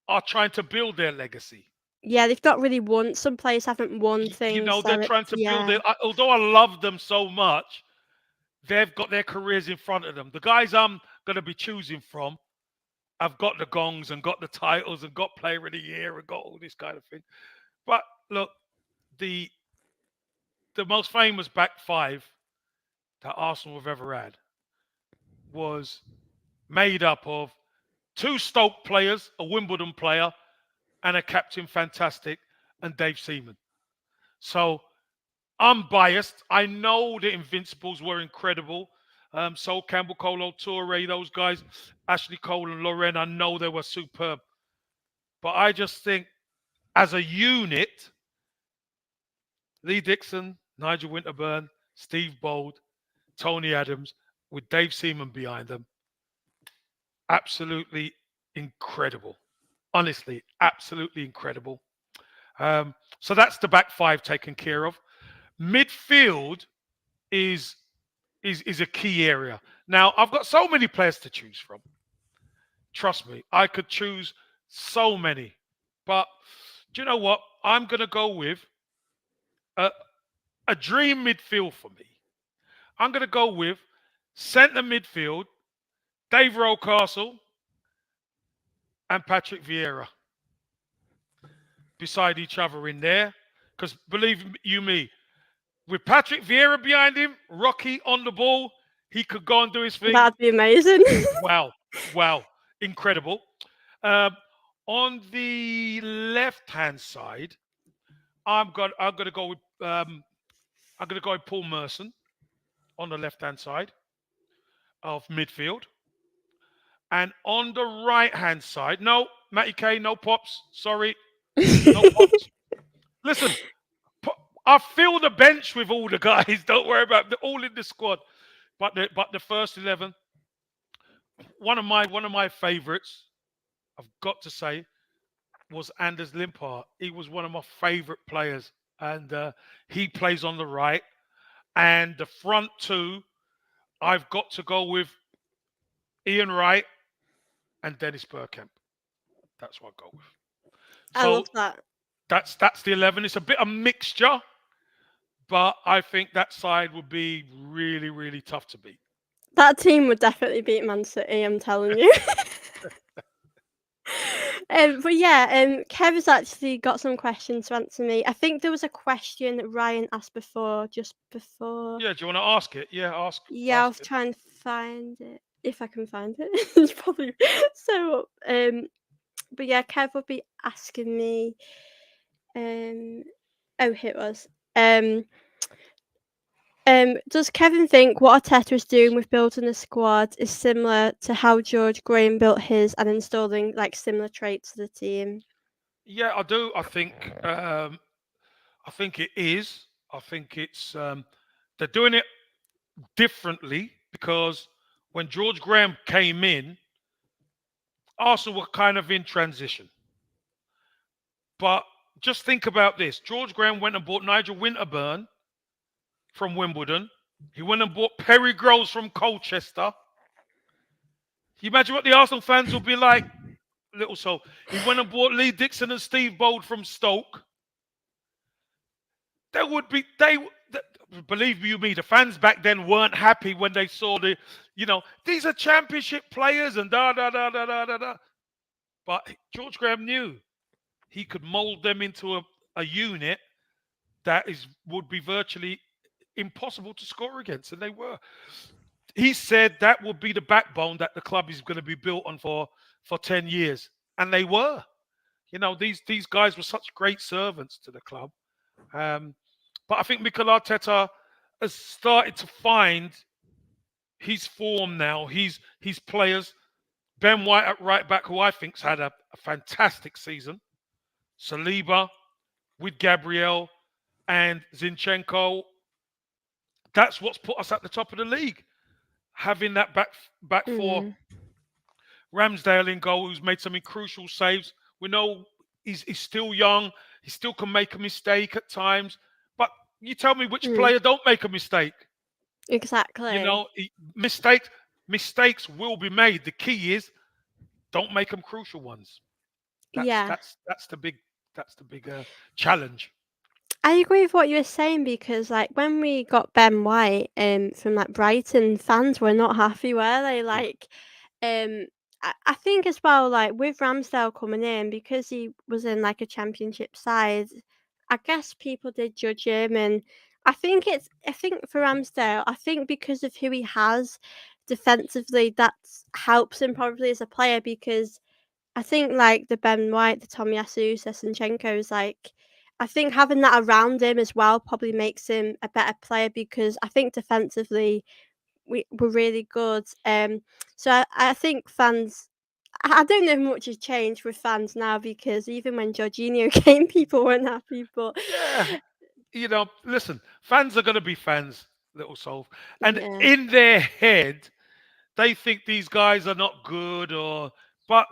are trying to build their legacy. Yeah, they've not really won. Some players haven't won things, They're so trying it's to build yeah. it. Although I love them so much, they've got their careers in front of them. The guys I'm going to be choosing from have got the gongs and got the titles and got Player of the Year and got all this kind of thing. But look, the the most famous back five that Arsenal have ever had was made up of two Stoke players, a Wimbledon player, and a captain fantastic, and Dave Seaman. So I'm biased. I know the Invincibles were incredible. So Campbell, Colo, Toure, those guys, Ashley Cole and Loren, I know they were superb. But I just think as a unit, Lee Dixon, Nigel Winterburn, Steve Bold, Tony Adams, with Dave Seaman behind them, absolutely incredible. Honestly, absolutely incredible. So that's the back five taken care of. Midfield is is a key area. Now I've got so many players to choose from. Trust me, I could choose so many, but do you know what? I'm going to go with a, a dream midfield for me. I'm going to go with centre midfield, Dave Rocastle and Patrick Vieira beside each other in there. Because believe you me, with Patrick Vieira behind him, Rocky on the ball, he could go and do his thing. That'd be amazing. Wow, wow, incredible. Um, on the left-hand side, I'm gonna go with Paul Merson on the left-hand side of midfield, and on the right-hand side, no Matty K, no pops. Sorry, no pops. Listen, I fill the bench with all the guys. Don't worry about they're all in the squad. But the first 11, one of my favourites, I've got to say, was Anders Limpar. He was one of my favourite players, and he plays on the right. And the front two, I've got to go with Ian Wright and Dennis Bergkamp. That's what I go with. I So love that. that's the 11. It's a bit of mixture, but I think that side would be really, really tough to beat. That team would definitely beat Man City, I'm telling you. But yeah, Kev has actually got some questions to answer me. I think there was a question that Ryan asked before, just before. Yeah, do you want to ask it? Yeah, Yeah, ask I'll it. try and find it if I can find it. It's probably so. But yeah, Kev would be asking me. Um, oh, here it was. Um, does Kevin think what Arteta is doing with building the squad is similar to how George Graham built his and installing like similar traits to the team? Yeah, I do. I think it is. I think it's they're doing it differently because when George Graham came in, Arsenal were kind of in transition. But just think about this: George Graham went and bought Nigel Winterburn from Wimbledon. He went and bought Perry Groves from Colchester. Can you imagine what the Arsenal fans will be like? Little soul. He went and bought Lee Dixon and Steve Bold from Stoke. There would be believe you me, the fans back then weren't happy when they saw these are championship players and da da da da da da da. But George Graham knew he could mold them into a unit that would be virtually impossible to score against, and they were. He said that would be the backbone that the club is going to be built on for 10 years, and they were. These guys were such great servants to the club. But I think Mikel Arteta has started to find his form now. His players. Ben White at right back, who I think's had a fantastic season. Saliba with Gabriel and Zinchenko. That's what's put us at the top of the league. Having that back four, Mm, Ramsdale in goal, who's made some crucial saves. We know he's still young. He still can make a mistake at times. But you tell me which mm, player don't make a mistake. exactly. Mistakes will be made. The key is don't make them crucial ones. That's Yeah. that's that's the big challenge. I agree with what you were saying because, like, when we got Ben White from like Brighton, fans were not happy, were they? Yeah. Like, um, I think as well, like with Ramsdale coming in because he was in like a championship side, I guess people did judge him, and I think for Ramsdale, I think because of who he has defensively, that helps him probably as a player because I think, like, the Ben White, the Tomiyasu, Zinchenko's, like I think having that around him as well probably makes him a better player because I think defensively we're really good. So I think fans I don't know if much has changed with fans now because even when Jorginho came, people weren't happy, but Yeah, listen, fans are going to be fans, little soul, and yeah. in their head they think these guys are not good, but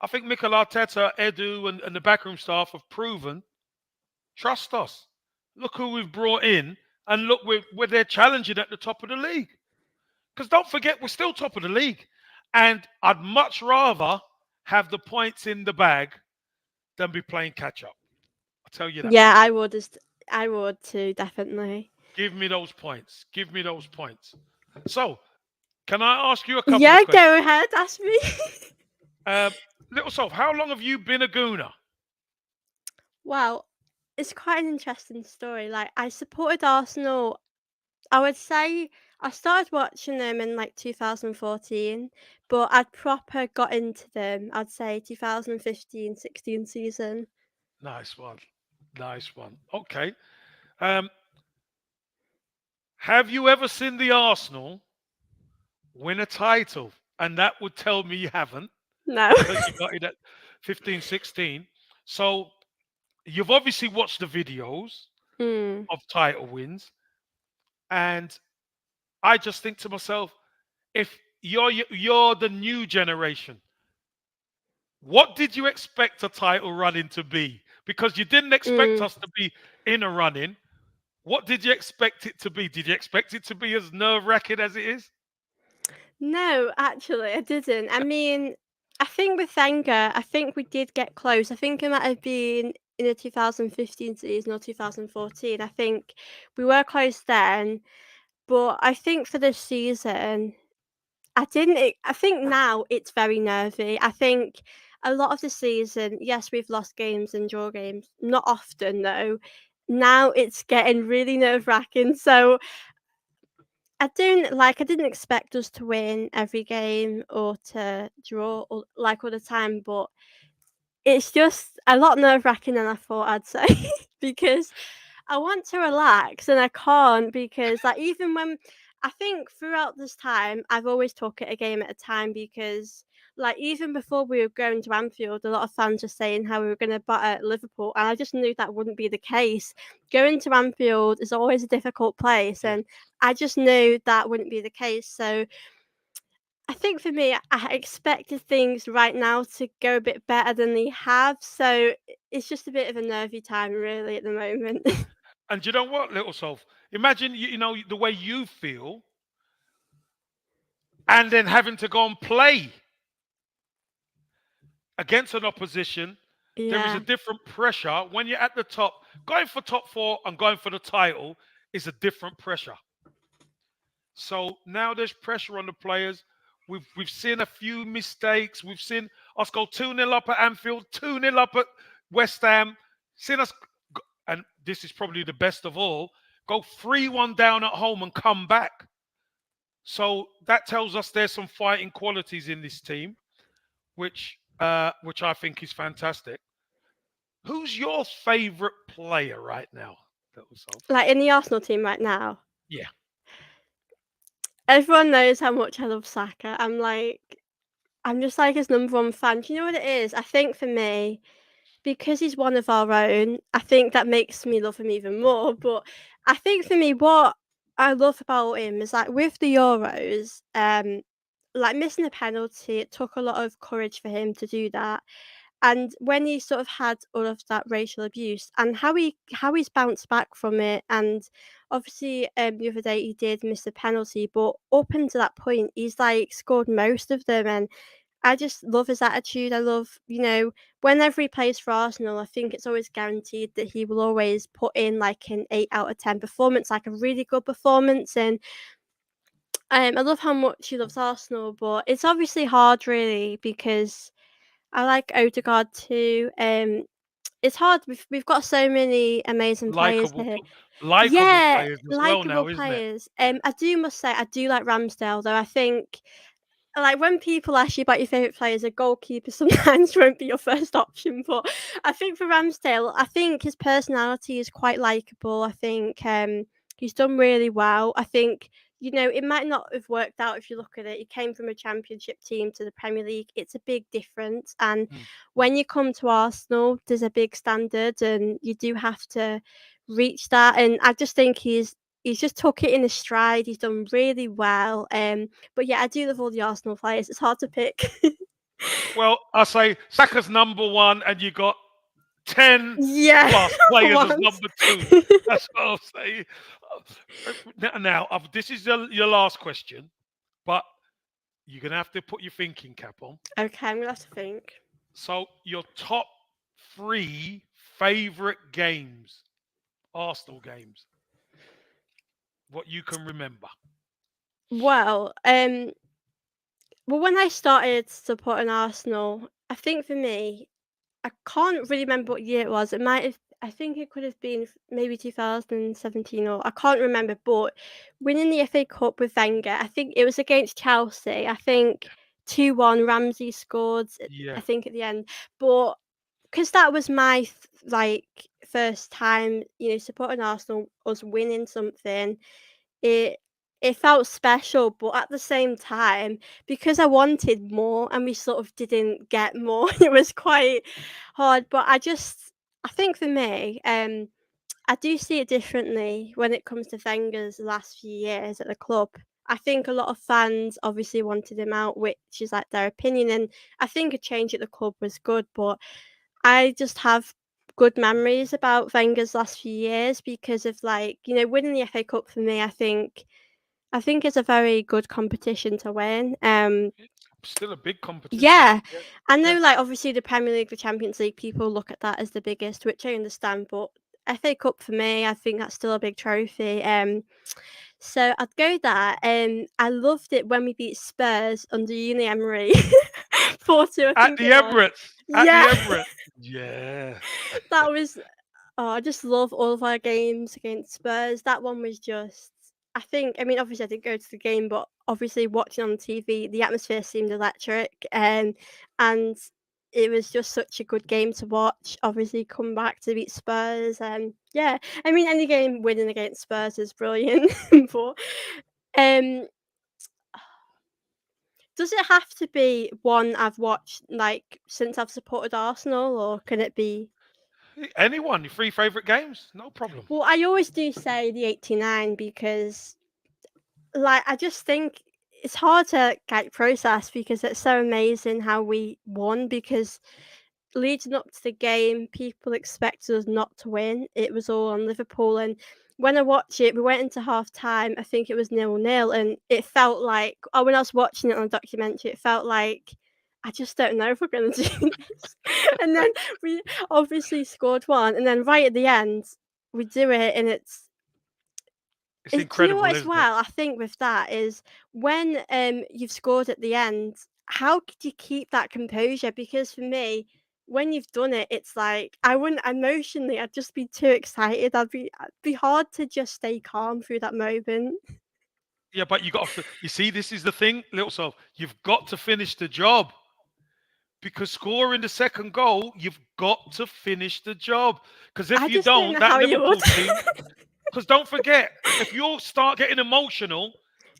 I think Mikel Arteta, Edu, and the backroom staff have proven, trust us. Look who we've brought in, and look where they're challenging at the top of the league. Because don't forget, we're still top of the league, and I'd much rather have the points in the bag than be playing catch up. I'll tell you that. Yeah, I would too, definitely. Give me those points. Give me those points. So, can I ask you a couple of Yeah, questions? go ahead, ask me. Uh, Little Solve, how long have you been a Gooner? Well, it's quite an interesting story. Like, I supported Arsenal. I would say I started watching them in like 2014, but I'd proper got into them, I'd say 2015-16 season. Nice one. Nice one. Okay. Um, have you ever seen the Arsenal win a title? And that would tell me you haven't No. because you got it at 15, 16. So you've obviously watched the videos Mm. of title wins. And I just think to myself, if you're the new generation, what did you expect a title running to be? Because you didn't expect Mm. us to be in a running. What did you expect it to be? Did you expect it to be as nerve wracking as it is? No, actually, I didn't. I mean, I think with Wenger, I think we did get close. I think it might have been in the 2015 season or 2014. I think we were close then, but I think for this season, I didn't. I think now it's very nervy. I think a lot of the season, yes, we've lost games and draw games, not often though. Now it's getting really nerve wracking. So I didn't expect us to win every game or to draw like all the time, but it's just a lot nerve wracking than I thought I'd say because I want to relax and I can't because like even when I think throughout this time I've always took it a game at a time because like even before we were going to Anfield, a lot of fans were saying how we were going to batter Liverpool, and I just knew that wouldn't be the case. Going to Anfield is always a difficult place, Yeah. and I just knew that wouldn't be the case. So I think for me, I expected things right now to go a bit better than they have. So it's just a bit of a nervy time, really, at the moment. And you know what, little Solve? Imagine the way you feel, and then having to go and play against an opposition. There is a Yeah. different pressure when you're at the top. Going for top four and going for the title is a different pressure. So now there's pressure on the players. We've seen a few mistakes. We've seen us go 2-0 up at Anfield, 2-0 up at West Ham. Seen us, and this is probably the best of all, go 3-1 down at home and come back. So that tells us there's some fighting qualities in this team, which I think is fantastic. Who's your favourite player right now, Little Solve? Like in the Arsenal team right now, Yeah. everyone knows how much I love Saka. I'm just like his number one fan. Do you know what it is? I think for me, because he's one of our own, I think that makes me love him even more. But I think for me, what I love about him is like with the Euros, like missing a penalty, it took a lot of courage for him to do that. And when he sort of had all of that racial abuse and how he's bounced back from it, and obviously the other day he did miss a penalty, but up until that point he's like scored most of them, and I just love his attitude. I love, whenever he plays for Arsenal, I think it's always guaranteed that he will always put in like an 8 out of 10 performance, like a really good performance. And I love how much he loves Arsenal, but it's obviously hard, really, because I like Odegaard too. It's hard. We've got so many amazing players Likeable, here. likeable Yeah, players as well likable now, isn't it? players. I do must say I do like Ramsdale though. I think like when people ask you about your favourite players, a goalkeeper sometimes won't be your first option. But I think for Ramsdale, I think his personality is quite likable. I think he's done really well. I think, you know, it might not have worked out if you look at it. He came from a championship team to the Premier League. It's a big difference. And Mm. when you come to Arsenal, there's a big standard and you do have to reach that. And I just think he's just took it in a stride. He's done really well. But yeah, I do love all the Arsenal players. It's hard to pick. Well, I say Saka's number one, and you got 10 Yeah, plus players as once. number two. That's what I'll say. Now, this is your last question, but you're gonna have to put your thinking cap on. Okay, I'm gonna have to think. So, your top three favorite games, Arsenal games, what you can remember. Well, well, when I started supporting Arsenal, I think for me, I can't really remember what year it was. It might have. I think it could have been maybe 2017 or I can't remember. But winning the FA Cup with Wenger, I think it was against Chelsea. I think 2-1. Ramsey scored. I Yeah. think at the end, but because that was my like first time, you know, supporting Arsenal, us winning something. It it felt special, but at the same time, because I wanted more and we sort of didn't get more, it was quite hard. But I think for me, I do see it differently when it comes to Wenger's last few years at the club. I think a lot of fans obviously wanted him out, which is like their opinion, and I think a change at the club was good. But I just have good memories about Wenger's last few years because of like, you know, winning the FA Cup for me, I think it's a very good competition to win. Still a big competition. Yeah, Yeah. I Yeah. know, like obviously the Premier League, the Champions League, people look at that as the biggest, which I understand. But FA Cup for me, I think that's still a big trophy. So I'd go there. I loved it when we beat Spurs under Uni Emery, 4-2, I At think the it was. Emirates. At the Yeah, Emirates. Yeah. that was. Oh, I just love all of our games against Spurs. That one was just I mean, obviously I didn't go to the game, but obviously watching on TV, the atmosphere seemed electric, and it was just such a good game to watch. Obviously, come back to beat Spurs, and yeah, I mean, any game winning against Spurs is brilliant. But um, does it have to be one I've watched like since I've supported Arsenal, or can it be? Anyone, your three favorite games? No problem. Well, I always do say the '89 because like, I just think it's hard to, like, process because it's so amazing how we won because leading up to the game, people expected us not to win. It was all on Liverpool, and when I watch it, we went into half time, I think it was 0-0, and it felt like when I was watching it on a documentary, it felt like, I just don't know if we're gonna do this. And then we obviously scored 1, and then right at the end, we do it, and It's do you know what incredible, as isn't it? well, I think with that is when, you've scored at the end, how could you keep that composure? Because for me, when you've done it, it's like I wouldn't emotionally, I'd just be too excited. It'd be hard to just stay calm through that moment. Yeah, but you got to. You see, this is the thing, little self. You've got to finish the job because scoring the second goal, you've got to finish the job. Because if I you just don't don't, know that how you would. Liverpool team. Because don't forget, if you start getting emotional,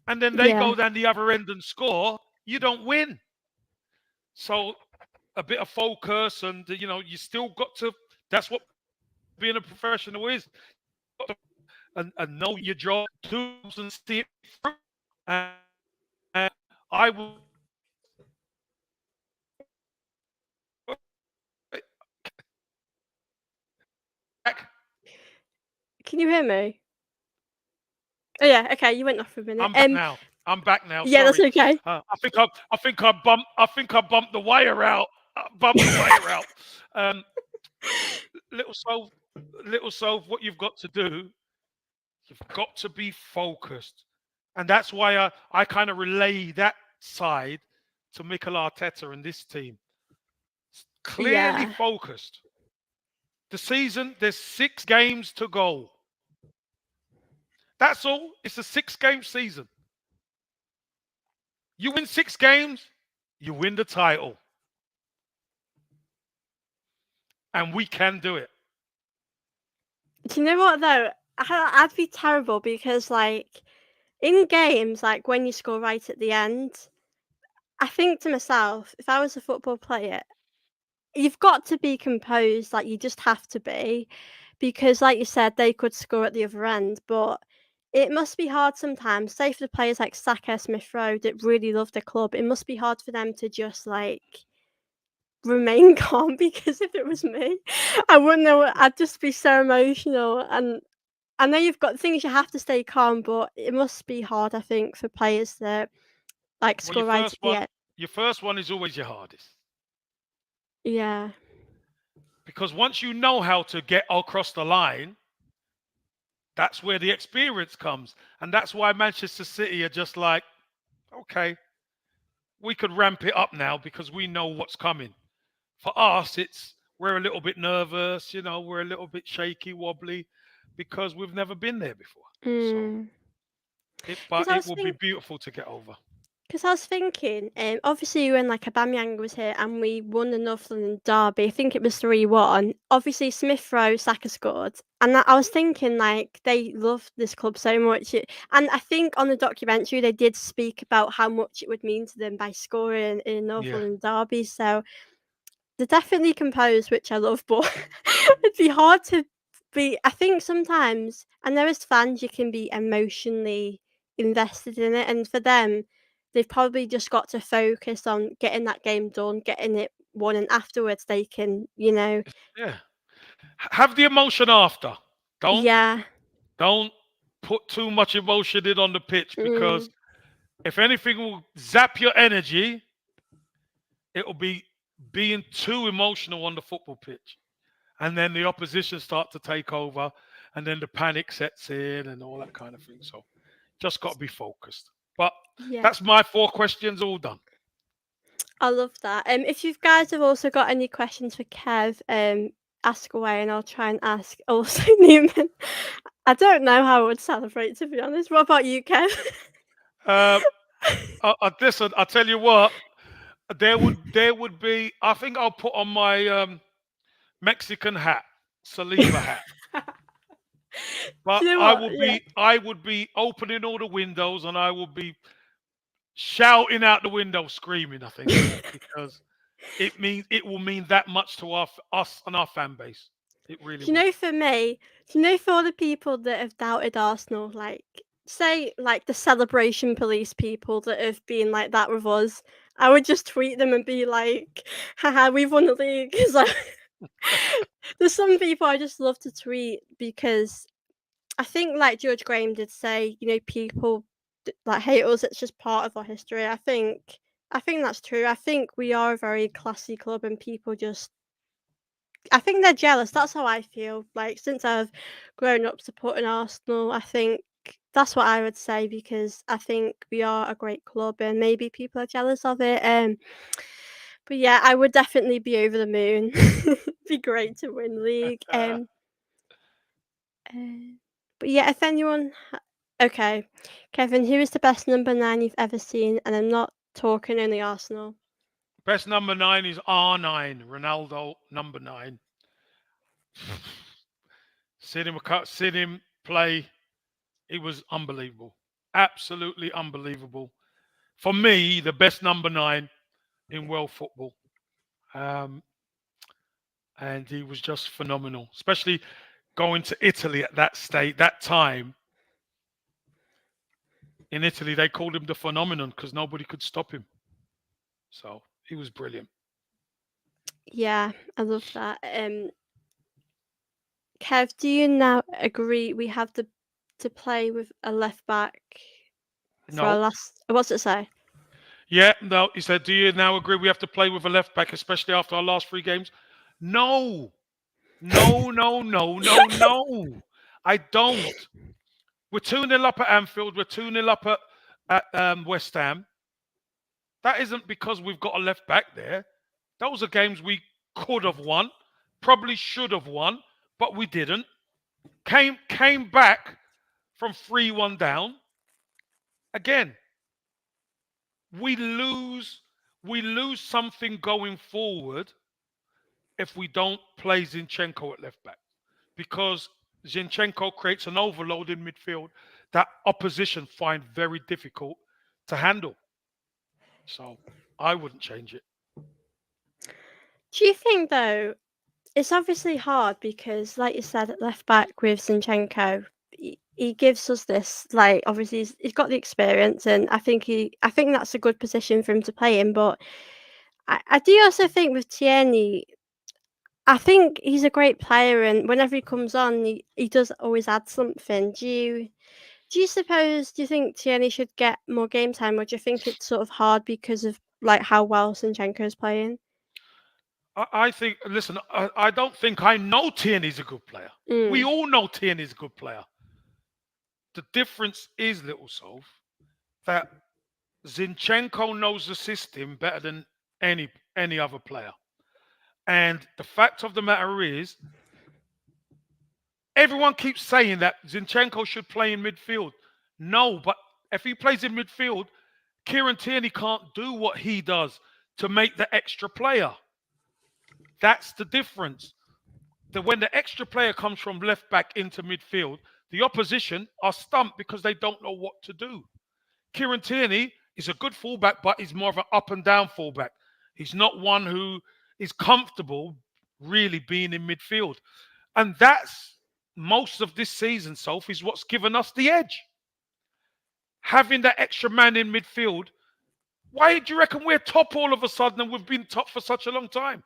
and then they Yeah, go down the other end and score, you don't win. So a bit of focus, and you still got to. That's what being a professional is. And know your job, do and see it through. And I will back. can you hear me? Oh, yeah, okay, you went off for a minute. I'm back now. I'm back now. Yeah, that's Sorry. okay. I think I bumped the wire out. I bumped the wire out. Um, little soul, little soul. What you've got to do, you've got to be focused, and that's why I kind of relay that side to Mikel Arteta and this team. Clearly Yeah, focused. The season, there's 6 games to go. That's all. It's a 6-game season. You win 6 games, you win the title, and we can do it. Do you know what though? I'd be terrible because like in games, like when you score right at the end, I think to myself, if I was a football player, you've got to be composed, like, you just have to be, because like you said, they could score at the other end, but it must be hard sometimes, say for the players like Saka, Smith Rowe that really love the club, it must be hard for them to just, like, remain calm because if it was me, I wouldn't know I'd just be so emotional, and I know you've got things you have to stay calm, but it must be hard, I think, for players that, like, Well, your score right at first the one, end. your first one is always your hardest Yeah. because once you know how to get across the line, that's where the experience comes, and that's why Manchester City are just like, okay, we could ramp it up now because we know what's coming. For us, it's we're a little bit nervous, we're a little bit shaky, wobbly, because we've never been there before. So Mm. Because but I it was will be thinking. beautiful to get over. Because I was thinking, obviously when like Aubameyang was here and we won the North London derby, I think it was 3-1. Obviously Smith Rowe, Saka scored, and I was thinking like they love this club so much. And I think on the documentary they did speak about how much it would mean to them by scoring in North Yeah. London derby. So they're definitely composed, which I love, but it'd be hard to be. I think sometimes, I know as fans, you can be emotionally invested in it, and for them, they've probably just got to focus on getting that game done, getting it won, and afterwards they can, Yeah. Have the emotion after. Don't yeah, don't put too much emotion in on the pitch because mm, if anything will zap your energy, it'll be being too emotional on the football pitch. And then the opposition start to take over and then the panic sets in and all that kind of thing. So just got to be focused. But yeah. that's my 4 questions all done. I love that. If you guys have also got any questions for Kev, ask away, and I'll try and ask also Newman. I don't know how I would celebrate, to be honest. What about you, Kev? Uh, listen, I tell you what, there would be. I think I'll put on my Mexican hat, saliva hat. Do But you know I what? will Yeah. be I would be opening all the windows and I will be shouting out the window, screaming. I think because it will mean that much to us and our fan base. It really Do you will. know for me, do you know for all the people that have doubted Arsenal, like, say, like the celebration police people that have been like that with us, I would just tweet them and be like, haha, we've won the league. 'Cause, like, there's some people I just love to tweet because I think, like George Graham did say, people like hate us. It's just part of our history. I think that's true. I think we are a very classy club, and people just. I think they're jealous. That's how I feel. Like since I've grown up supporting Arsenal, I think that's what I would say because I think we are a great club, and maybe people are jealous of it. But yeah, I would definitely be over the moon. Be great to win league. Uh, but yeah, if anyone okay. Kevin, who is the best number 9 you've ever seen? And I'm not talking only Arsenal. Best number 9 is R9, Ronaldo number 9. Seen him play. It was unbelievable, absolutely unbelievable. For me, the best number 9 in world football. Um, and he was just phenomenal, especially going to Italy at that time. In Italy, they called him the phenomenon because nobody could stop him. So he was brilliant. Yeah, I love that. Kev, do you now agree we have to play with a left back for our No, last? What's it say? yeah, no. He said, "Do you now agree we have to play with a left back, especially after our last 3 games?" No, no, no, no, no, no. I don't. We're 2-0 up at Anfield. We're 2-0 up at West Ham. That isn't because we've got a left back there. Those are games we could have won, probably should have won, but we didn't. Came back from 3-1 down again. we lose we lose something going forward if we don't play Zinchenko at left back, because Zinchenko creates an overload in midfield that opposition find very difficult to handle. So I wouldn't change it. Do you think though it's obviously hard because, like you said, at left back with Zinchenko, he gives us this like obviously he's got the experience, and I think that's a good position for him to play in. But I do also think with Tierney, I think he's a great player, and whenever he comes on, he does always add something. Do you think Tierney should get more game time, or do you think it's sort of hard because of like how well Zinchenko is playing? I think, listen, I don't think I know Tierney's a good player. We Mm. all know Tierney's a good player. The difference is, little Soph, that Zinchenko knows the system better than any other player. And the fact of the matter is, everyone keeps saying that Zinchenko should play in midfield. No, but if he plays in midfield, Kieran Tierney can't do what he does to make the extra player. That's the difference. That when the extra player comes from left back into midfield, the opposition are stumped because they don't know what to do. Kieran Tierney is a good fullback, but he's more of an up and down fullback. He's not one who is comfortable really being in midfield. And that's most of this season, Soph, is what's given us the edge. Having that extra man in midfield. Why do you reckon we're top all of a sudden and we've been top for such a long time?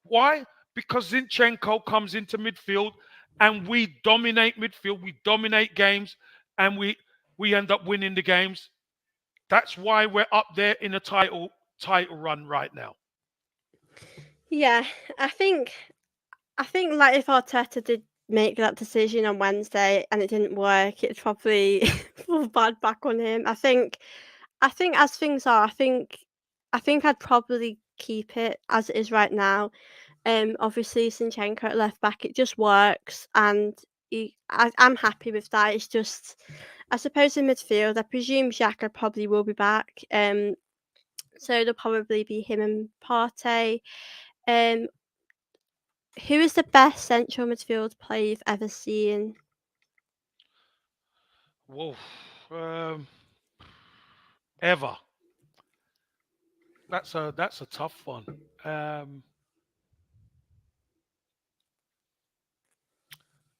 Why? Because Zinchenko comes into midfield and we dominate midfield, we dominate games, and we end up winning the games. That's why we're up there in a title run right now. Yeah, I think I think like if Arteta did make that decision on Wednesday and it didn't work, it'd probably fall bad back on him. I think as things are, I think I'd probably keep it as it is right now. Obviously Sinchenko at left back, it just works, and I'm happy with that. It's just, I suppose in midfield, I presume Xhaka probably will be back. So it'll probably be him and Partey. Um, who is the best central midfield player you've ever seen? Whoa. Um, Ever. That's a tough one. Um,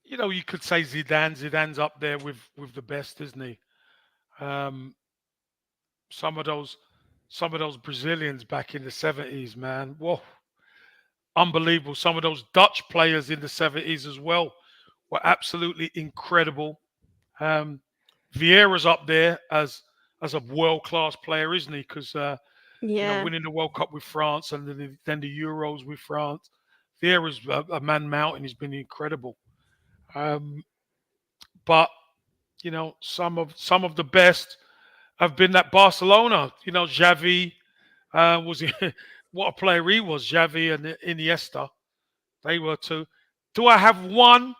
you could say Zidane. Zidane's up there with the best, isn't he? Um, some of those some of those Brazilians back in the 70s, man. Whoa, unbelievable. Some of those Dutch players in the 70s as well were absolutely incredible. Um, Vieira's up there as a world class player, isn't he? Because Yeah. winning the World Cup with France and then the Euros with France. Vieira's a man mountain. He's been incredible. Um, but some of the best have been at Barcelona. Xavi was what a player he was. Xavi and Iniesta, they were two. Do I have one?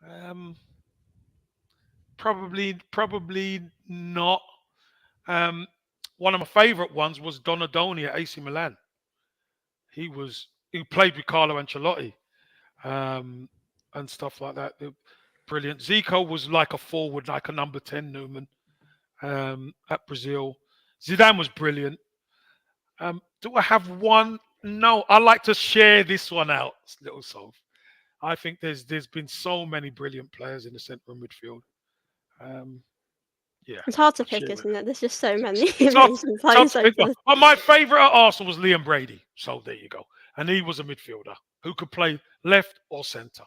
Um, probably not. Um, One of my favourite ones was Donadoni at AC Milan. He played with Carlo Ancelotti, um, and stuff like that. Brilliant. Zico was like a forward, like a number 10 Newman, at Brazil. Zidane was brilliant. Do I have one? No, I like to share this one out, little Solve. I think there's been so many brilliant players in the central midfield. Um, yeah, It's hard to I'll pick, share it. isn't it? There's just so many Tough, amazing tough players to pick over one. the. But my favourite at Arsenal was Liam Brady. So there you go. And he was a midfielder who could play left or centre.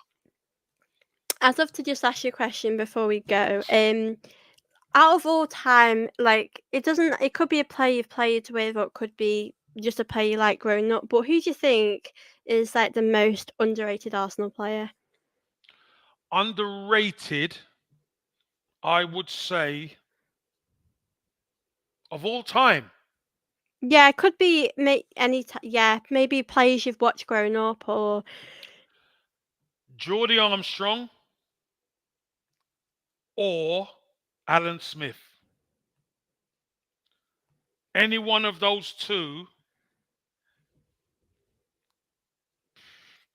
I'd love to just ask you a question before we go. Out of all time, like it doesn't, it could be a player you've played with, or it could be just a player you like growing up. But who do you think is like the most underrated Arsenal player? Underrated, I would say, of all time. Yeah, it could be yeah, maybe players you've watched growing up, or Geordie Armstrong or Alan Smith. Any one of those two,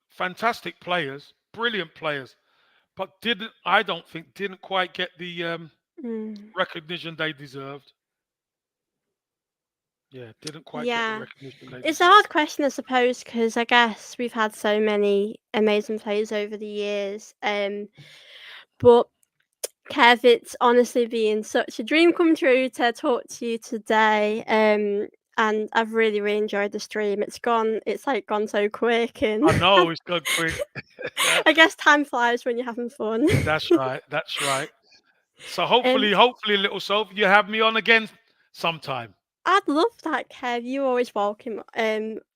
fantastic players, brilliant players, but didn't I don't think didn't quite get the Mm. recognition they deserved. Yeah, didn't quite get the Yeah. recognition they It's a deserved. hard question, I suppose, because I guess we've had so many amazing players over the years. But Kev, it's honestly been such a dream come true to talk to you today. And I've really, really enjoyed the stream. It's like gone so quick, and I know it's gone quick. I guess time flies when you're having fun. That's right. That's right. So um, hopefully, little Soph, you have me on again sometime. I'd love that, Kev. You're always welcome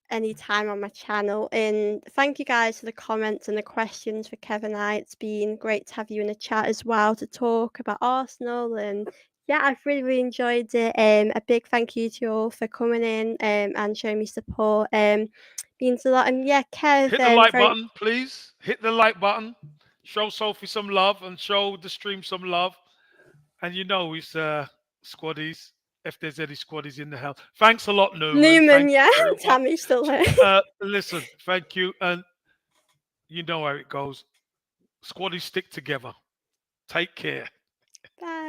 anytime on my channel. And thank you guys for the comments and the questions for Kev and I. It's been great to have you in the chat as well to talk about Arsenal. And yeah, I've really, really enjoyed it. A big thank you to you all for coming in and showing me support. Means a lot. And yeah, Kev, Hit the like very button, please. Hit the like button. Show Sophie some love and show the stream some love. And you know it's squaddies, if there's any squaddies in the house. Thanks a lot, Newman. Newman, Thank you yeah, very much. Tammy's still here. Listen, thank you. And you know how it goes. Squaddies stick together. Take care. Bye.